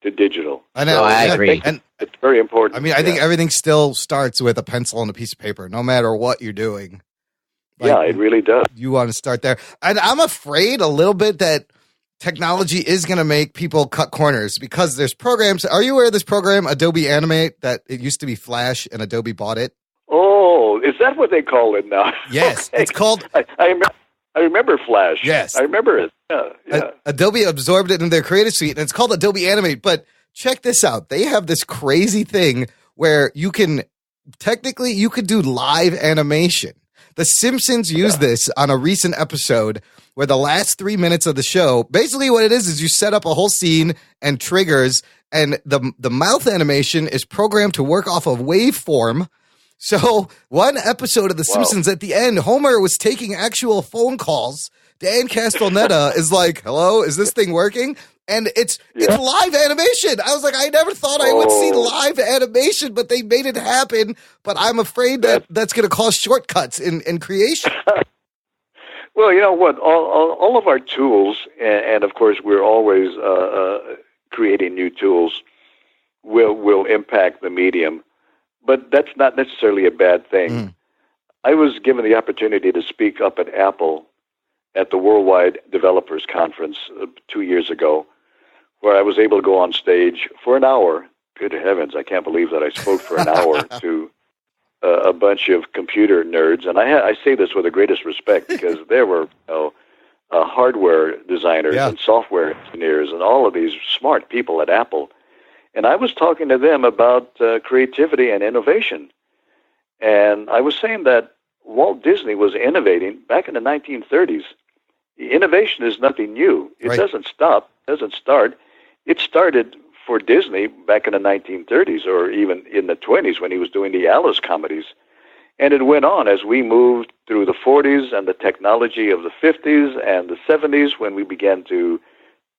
to digital. I know, I agree. And it's very important. I mean, I think everything still starts with a pencil and a piece of paper, no matter what you're doing. Like, it really does. You want to start there. And I'm afraid a little bit that technology is going to make people cut corners, because there's programs. Are you aware of this program, Adobe Animate, that it used to be Flash and Adobe bought it? Oh, is that what they call it now? Yes, okay. It's called... I remember Flash. Yes. I remember it. Yeah. Adobe absorbed it in their Creative Suite, and it's called Adobe Animate. But check this out. They have this crazy thing where you can do live animation. The Simpsons used this on a recent episode where the last 3 minutes of the show, basically what it is you set up a whole scene and triggers, and the mouth animation is programmed to work off of waveform. So one episode of The Simpsons, at the end, Homer was taking actual phone calls. Dan Castellaneta is like, hello, is this thing working? And it's live animation. I was like, I never thought I would see live animation, but they made it happen. But I'm afraid that's going to cause shortcuts in creation. Well, you know what? All of our tools, and of course we're always creating new tools, will impact the medium. But that's not necessarily a bad thing. I was given the opportunity to speak up at Apple at the Worldwide Developers Conference 2 years ago, where I was able to go on stage for an hour. Good heavens, I can't believe that I spoke for an hour to a bunch of computer nerds. And I say this with the greatest respect, because there were hardware designers and software engineers and all of these smart people at Apple. And I was talking to them about creativity and innovation. And I was saying that Walt Disney was innovating back in the 1930s. Innovation is nothing new. It doesn't stop, doesn't start. It started for Disney back in the 1930s, or even in the 20s when he was doing the Alice comedies. And it went on as we moved through the 40s and the technology of the 50s and the 70s, when we began to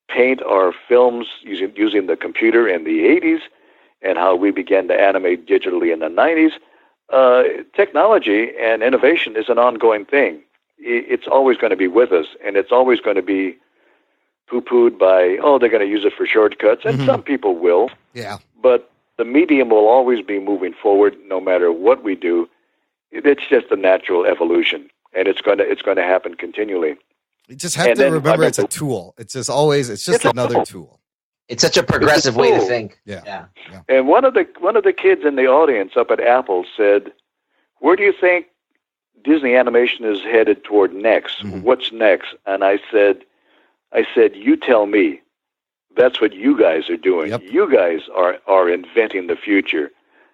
paint our films using the computer in the 80s, and how we began to animate digitally in the 90s. Technology and innovation is an ongoing thing. It's always going to be with us, and it's always going to be poo-pooed by, they're going to use it for shortcuts, and some people will. Yeah. But the medium will always be moving forward no matter what we do. It's just a natural evolution, and it's going to happen continually. You just have to remember it's a tool. It's just another tool. It's such a progressive way to think. Yeah. And one of the kids in the audience up at Apple said, "Where do you think Disney animation is headed toward next? What's next?" And I said, "You tell me. That's what you guys are doing. Yep. You guys are inventing the future."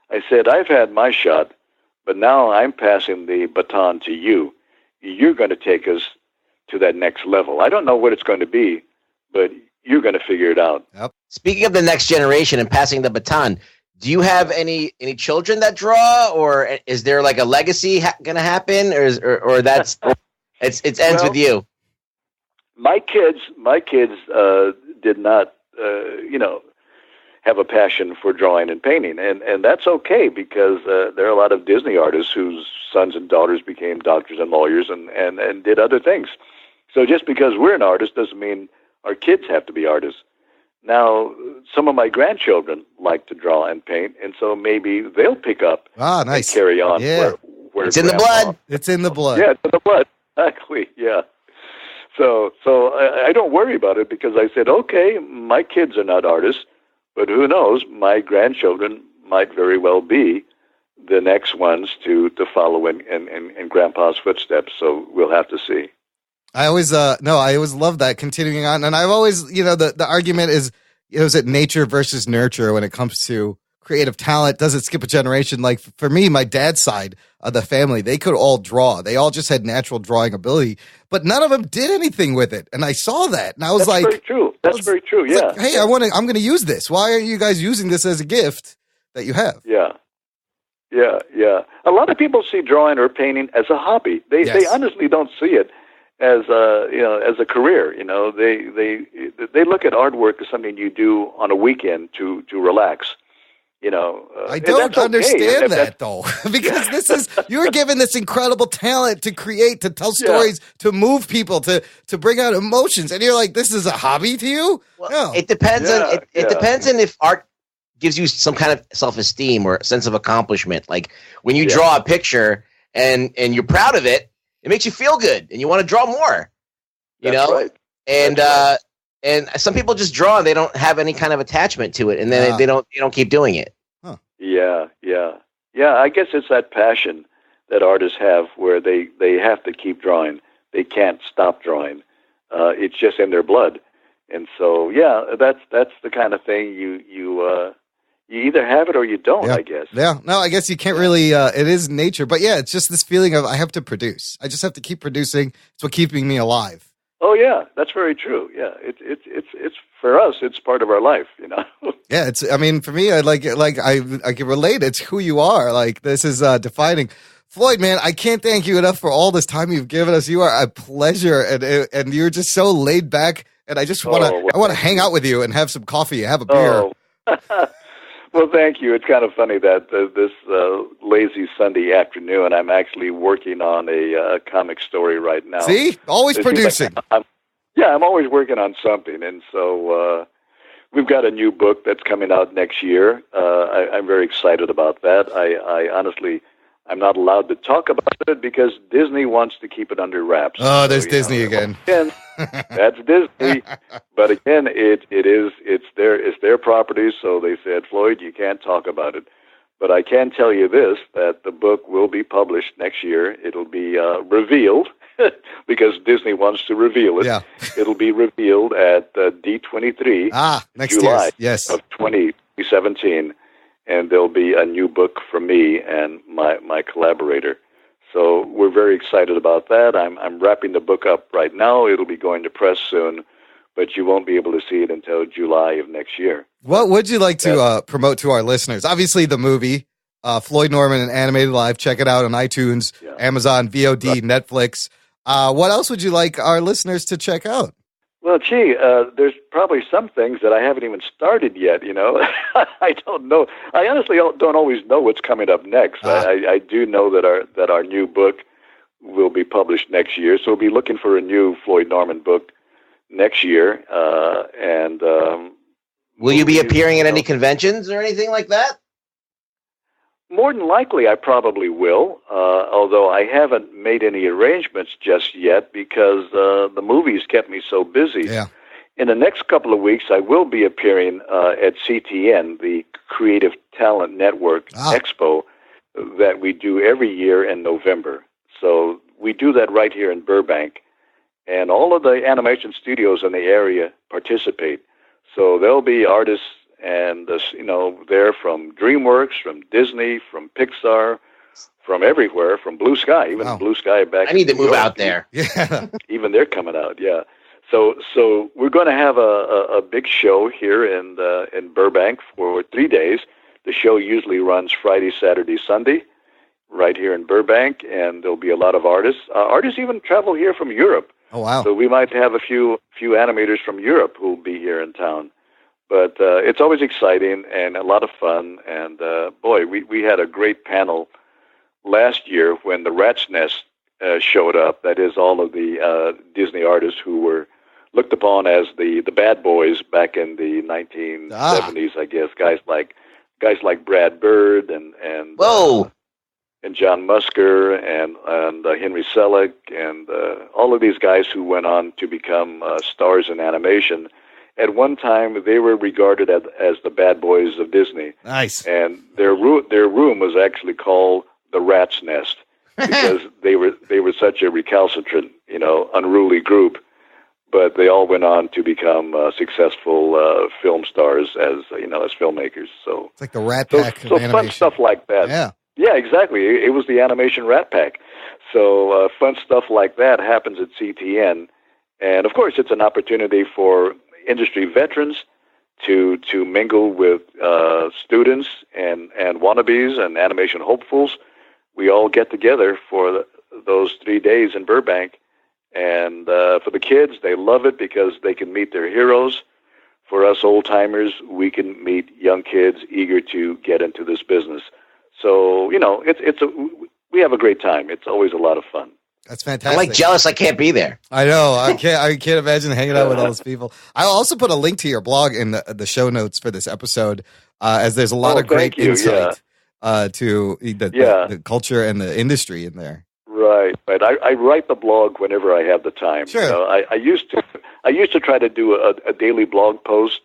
I said, "I've had my shot, but now I'm passing the baton to you. You're going to take us to that next level. I don't know what it's going to be, but you're going to figure it out." Yep. Speaking of the next generation and passing the baton, do you have any children that draw, or is there like a legacy going to happen, or that's it ends with you? My kids did not, have a passion for drawing and painting, and that's okay, because there are a lot of Disney artists whose sons and daughters became doctors and lawyers and did other things. So just because we're an artist doesn't mean our kids have to be artists. Now, some of my grandchildren like to draw and paint, and so maybe they'll pick up and carry on. Yeah. Where it's in the blood. It's in the blood. Yeah, it's in the blood. Exactly, yeah. So I don't worry about it, because I said, okay, my kids are not artists, but who knows, my grandchildren might very well be the next ones to follow in Grandpa's footsteps, so we'll have to see. I always love that, continuing on. And I've always, the argument is, is it nature versus nurture when it comes to creative talent? Does it skip a generation? Like for me, my dad's side of the family, they could all draw. They all just had natural drawing ability, but none of them did anything with it. And I saw that, and I was That's very true. That's very true. Yeah. Like, hey, I'm going to use this. Why aren't you guys using this as a gift that you have? Yeah. A lot of people see drawing or painting as a hobby. They honestly don't see it as a career. They look at artwork as something you do on a weekend to relax. I don't understand that though, because you're given this incredible talent to create, to tell stories, to move people, to bring out emotions, and you're like, this is a hobby to you? Well, no. It depends on it depends on if art gives you some kind of self-esteem or a sense of accomplishment. Like when you draw a picture and you're proud of it, it makes you feel good and you want to draw more. That's right. And and some people just draw and they don't have any kind of attachment to it, and then they don't keep doing it. Huh. Yeah. I guess it's that passion that artists have, where they have to keep drawing. They can't stop drawing. It's just in their blood, and so that's the kind of thing you either have it or you don't. I guess. Yeah. No, I guess you can't really. It is nature, but it's just this feeling of I have to produce. I just have to keep producing. It's what keeping me alive. Oh yeah, that's very true. Yeah, it's for us. It's part of our life, Yeah, it's. I mean, for me, I can relate. It's who you are. Like this is defining. Floyd, man, I can't thank you enough for all this time you've given us. You are a pleasure, and you're just so laid back. And I just want to hang out with you and have some coffee, have a beer. Oh. Well, thank you. It's kind of funny that this lazy Sunday afternoon, I'm actually working on a comic story right now. See? Always producing. I'm always working on something. And so we've got a new book that's coming out next year. I'm very excited about that. I honestly, I'm not allowed to talk about it because Disney wants to keep it under wraps. Oh, there's Disney again. That's Disney, but again, it's their property. So they said, Floyd, you can't talk about it. But I can tell you this: that the book will be published next year. It'll be revealed because Disney wants to reveal it. Yeah. It'll be revealed at D23 next July year. of 2017, and there'll be a new book from me and my collaborator. So we're very excited about that. I'm wrapping the book up right now. It'll be going to press soon, but you won't be able to see it until July of next year. What would you like to promote to our listeners? Obviously, the movie, Floyd Norman and Animated Live. Check it out on iTunes, Amazon, VOD, Netflix. What else would you like our listeners to check out? Well, there's probably some things that I haven't even started yet, I don't know. I honestly don't always know what's coming up next. I do know that our new book will be published next year, so we'll be looking for a new Floyd Norman book next year. Will you be appearing at any conventions or anything like that? More than likely, I probably will, although I haven't made any arrangements just yet because the movies kept me so busy. Yeah. In the next couple of weeks, I will be appearing at CTN, the Creative Talent Network Expo that we do every year in November. So we do that right here in Burbank, and all of the animation studios in the area participate. So there'll be artists and they're from DreamWorks, from Disney, from Pixar, from everywhere, from Blue Sky, even Blue Sky back. I need to move out there. Yeah, even they're coming out. Yeah, so we're going to have a big show here in Burbank for 3 days. The show usually runs Friday, Saturday, Sunday, right here in Burbank, and there'll be a lot of artists. Artists even travel here from Europe. Oh wow! So we might have a few animators from Europe who'll be here in town. But it's always exciting and a lot of fun. And, boy, we had a great panel last year when the Rat's Nest showed up. That is, all of the Disney artists who were looked upon as the bad boys back in the 1970s, I guess. Guys like Brad Bird and John Musker and Henry Selick and all of these guys who went on to become stars in animation. At one time, they were regarded as the bad boys of Disney. Nice. And their room was actually called the Rat's Nest because they were such a recalcitrant, unruly group. But they all went on to become successful film stars as filmmakers. So it's like the Rat Pack of animation. Fun stuff like that. Yeah, exactly. It was the animation Rat Pack. So fun stuff like that happens at CTN. And, of course, it's an opportunity for industry veterans to mingle with students and wannabes and animation hopefuls. We all get together for those 3 days in Burbank And for the kids, they love it because they can meet their heroes. For us old-timers, we can meet young kids eager to get into this business. So, we have a great time. It's always a lot of fun. That's fantastic. I'm jealous I can't be there. I know. I can't imagine hanging out with all those people. I'll also put a link to your blog in the show notes for this episode, as there's a lot of great insight to the culture and the industry in there. Right. I write the blog whenever I have the time. Sure. I used to try to do a daily blog post.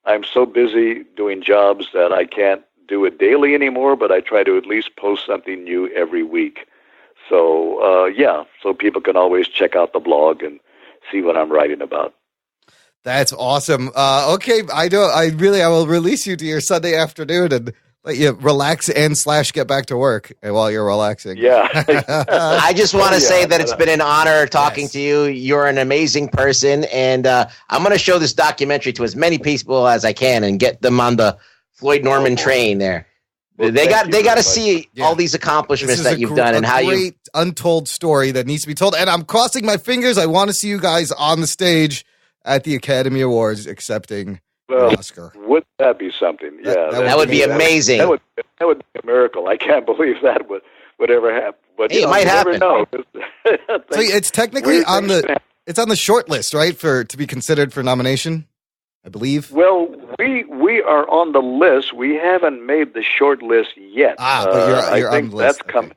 I'm so busy doing jobs that I can't do it daily anymore, but I try to at least post something new every week. So, so people can always check out the blog and see what I'm writing about. That's awesome. Okay, I will release you to your Sunday afternoon and let you relax and / get back to work while you're relaxing. Yeah. I just want to say that it's been an honor talking to you. You're an amazing person, and I'm going to show this documentary to as many people as I can and get them on the Floyd Norman train there. Well, they got to see all these accomplishments that you've done and how you great untold story that needs to be told. And I'm crossing my fingers. I want to see you guys on the stage at the Academy Awards accepting the Oscar. Would that be something? That would be amazing. That would be a miracle. I can't believe that would ever happen. But it might happen. Never know. So it's technically on the short list, right? To be considered for nomination, I believe. Well, we are on the list. We haven't made the short list yet. But you're I think on the list. That's coming.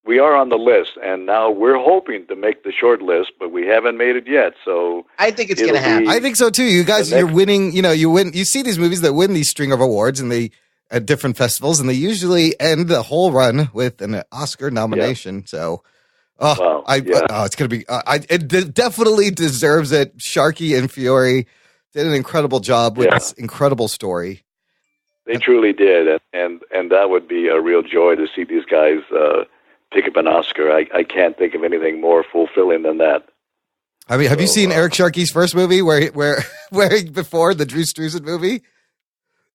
We are on the list, and now we're hoping to make the short list, but we haven't made it yet. So I think it's going to happen. I think so too. You guys, you're winning. You win. You see these movies that win these string of awards, and they at different festivals, and they usually end the whole run with an Oscar nomination. Yeah. So, it's going to be. It definitely deserves it. Sharkey and Fiore did an incredible job with this incredible story. They truly did, and that would be a real joy to see these guys pick up an Oscar. I can't think of anything more fulfilling than that. I mean, have you seen Eric Sharkey's first movie where before the Drew Struzan movie?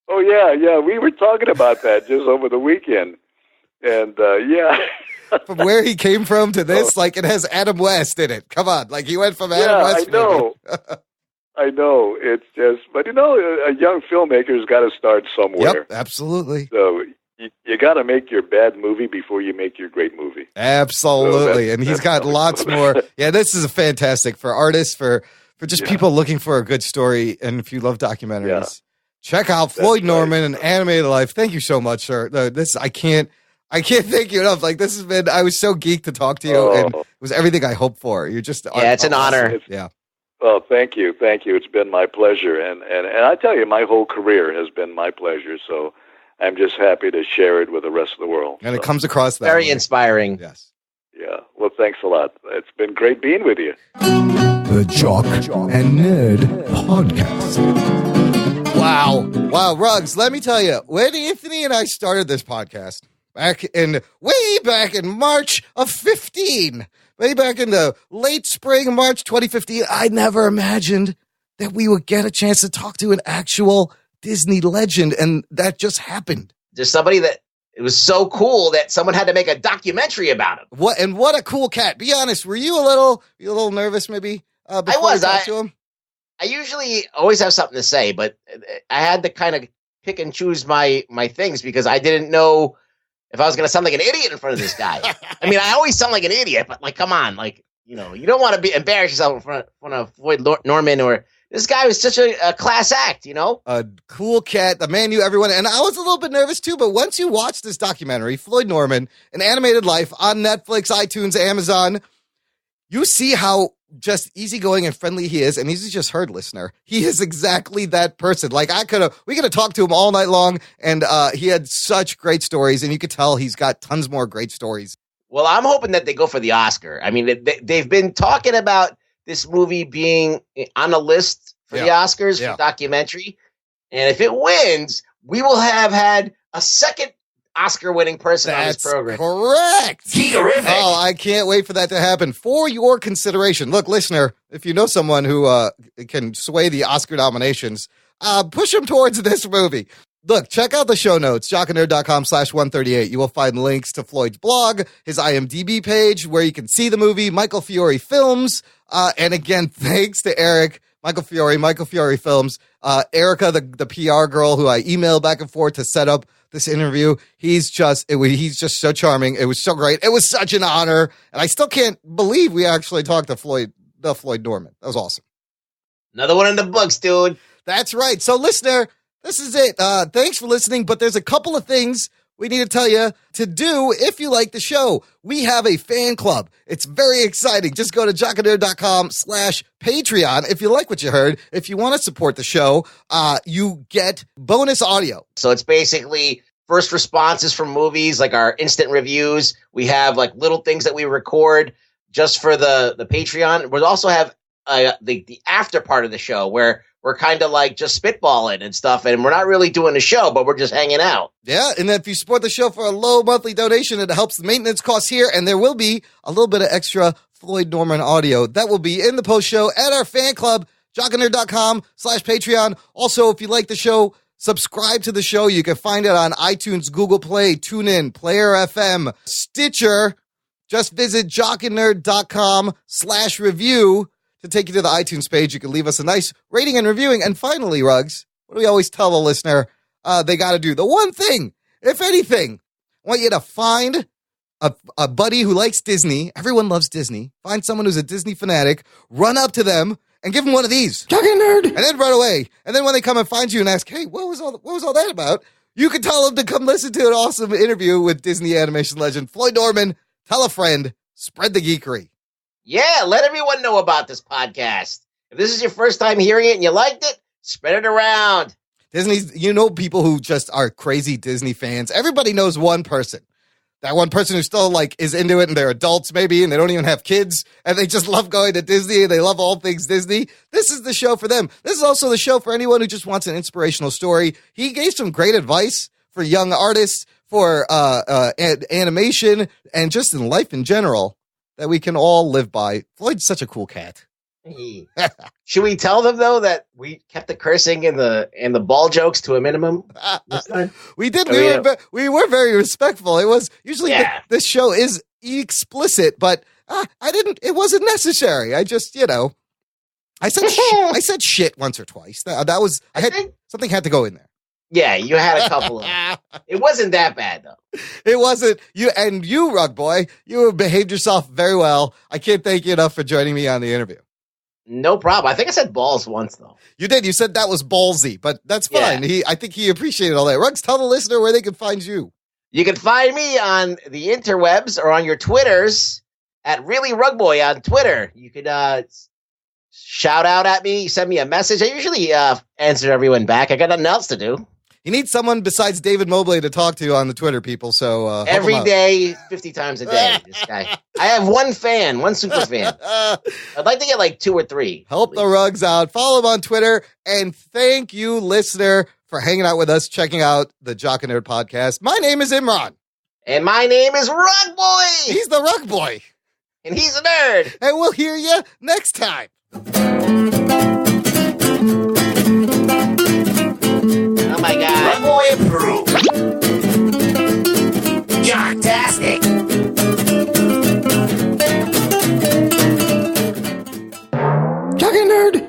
Oh yeah, we were talking about that just over the weekend, and from where he came from to this, it has Adam West in it. Come on, he went from Adam West. I know. I know. It's just, but a young filmmaker's got to start somewhere. Yep, absolutely. So you got to make your bad movie before you make your great movie. Absolutely. So and he's got lots more. Yeah, this is fantastic for artists, for just people looking for a good story. And if you love documentaries, check out Floyd Norman and Animated Life. Thank you so much, sir. I can't thank you enough. This has been, I was so geeked to talk to you, and it was everything I hoped for. You're just, it's an honor. Well, thank you. It's been my pleasure. And I tell you, my whole career has been my pleasure. So I'm just happy to share it with the rest of the world. And it comes across that very way. Inspiring. Yes. Yeah. Well, thanks a lot. It's been great being with you. The Jock and Nerd Podcast. Wow, Ruggs, let me tell you, when Anthony and I started this podcast way back in March of 15, way back in the late spring, March 2015, I never imagined that we would get a chance to talk to an actual Disney legend, and that just happened. There's somebody that it was so cool that someone had to make a documentary about him. What a cool cat. Be honest, were you a little nervous maybe? I was. To him? I usually always have something to say, but I had to kind of pick and choose my things because I didn't know if I was going to sound like an idiot in front of this guy. I mean, I always sound like an idiot, but come on, you don't want to embarrass yourself in front of Floyd Norman, or this guy was such a class act, A cool cat, the man knew everyone. And I was a little bit nervous too, but once you watch this documentary, Floyd Norman, An Animated Life on Netflix, iTunes, Amazon, you see how just easygoing and friendly he is. And he's just heard, listener. He is exactly that person. We could have talked to him all night long, and he had such great stories, and you could tell he's got tons more great stories. Well, I'm hoping that they go for the Oscar. I mean, they've been talking about this movie being on a list for the Oscars for documentary. And if it wins, we will have had a second Oscar-winning person on this program. Correct. Terrific. Oh, I can't wait for that to happen. For your consideration, look, listener, if you know someone who can sway the Oscar nominations, push them towards this movie. Look, check out the show notes, jockandnerd.com/138. You will find links to Floyd's blog, his IMDb page, where you can see the movie, Michael Fiore Films. And again, thanks to Eric, Michael Fiore Films, Erica, the PR girl who I emailed back and forth to set up this interview. He's just so charming. It was so great. It was such an honor. And I still can't believe we actually talked to Floyd Norman. That was awesome. Another one in the books, dude. That's right. So, listener, this is it. Thanks for listening, but there's a couple of things we need to tell you to do if you like the show. We have a fan club. It's very exciting. Just go to jockandnerd.com/Patreon. If you like what you heard, if you want to support the show, you get bonus audio. So it's basically first responses from movies, like our instant reviews. We have like little things that we record just for the Patreon. We also have the after part of the show where we're kind of like just spitballing and stuff, and we're not really doing a show, but we're just hanging out. Yeah, and if you support the show for a low monthly donation, it helps the maintenance costs here, and there will be a little bit of extra Floyd Norman audio that will be in the post show at our fan club, jockandnerd.com/Patreon. Also, if you like the show, subscribe to the show. You can find it on iTunes, Google Play, TuneIn, Player FM, Stitcher. Just visit jockandnerd.com/review to take you to the iTunes page. You can leave us a nice rating and reviewing. And finally, Ruggs, what do we always tell the listener? They got to do the one thing, if anything. I want you to find a buddy who likes Disney. Everyone loves Disney. Find someone who's a Disney fanatic. Run up to them and give them one of these. Jockey Nerd. And then run away. And then when they come and find you and ask, hey, what was all that about? You can tell them to come listen to an awesome interview with Disney animation legend Floyd Norman. Tell a friend. Spread the geekery. Yeah, let everyone know about this podcast. If this is your first time hearing it and you liked it, spread it around. Disney's, people who just are crazy Disney fans. Everybody knows one person. That one person who still is into it, and they're adults maybe, and they don't even have kids, and they just love going to Disney, and they love all things Disney. This is the show for them. This is also the show for anyone who just wants an inspirational story. He gave some great advice for young artists, for animation, and just in life in general that we can all live by. Floyd's such a cool cat. Should we tell them though that we kept the cursing and the ball jokes to a minimum this time? We did. We were very respectful. It was usually this show is explicit, but it wasn't necessary. I just I said shit once or twice. Something had to go in there. Yeah, you had a couple of it wasn't that bad though. It wasn't. You, Rugboy, you behaved yourself very well. I can't thank you enough for joining me on the interview. No problem. I think I said balls once though. You did. You said that was ballsy, but that's fine. Yeah. I think he appreciated all that. Ruggs, tell the listener where they can find you. You can find me on the interwebs or on your Twitters at Really Rugboy on Twitter. You could shout out at me, send me a message. I usually answer everyone back. I got nothing else to do. You need someone besides David Mobley to talk to on the Twitter, people. So every day, 50 times a day. This guy. I have one super fan. I'd like to get 2 or 3. Help the Ruggs out. Follow him on Twitter, and thank you, listener, for hanging out with us, checking out the Jock and Nerd podcast. My name is Imran, and my name is Rugboy. He's the Rugboy, and he's a nerd. And we'll hear you next time. Oh my God. Rugboy approved. Jocktastic. Jock and Nerd.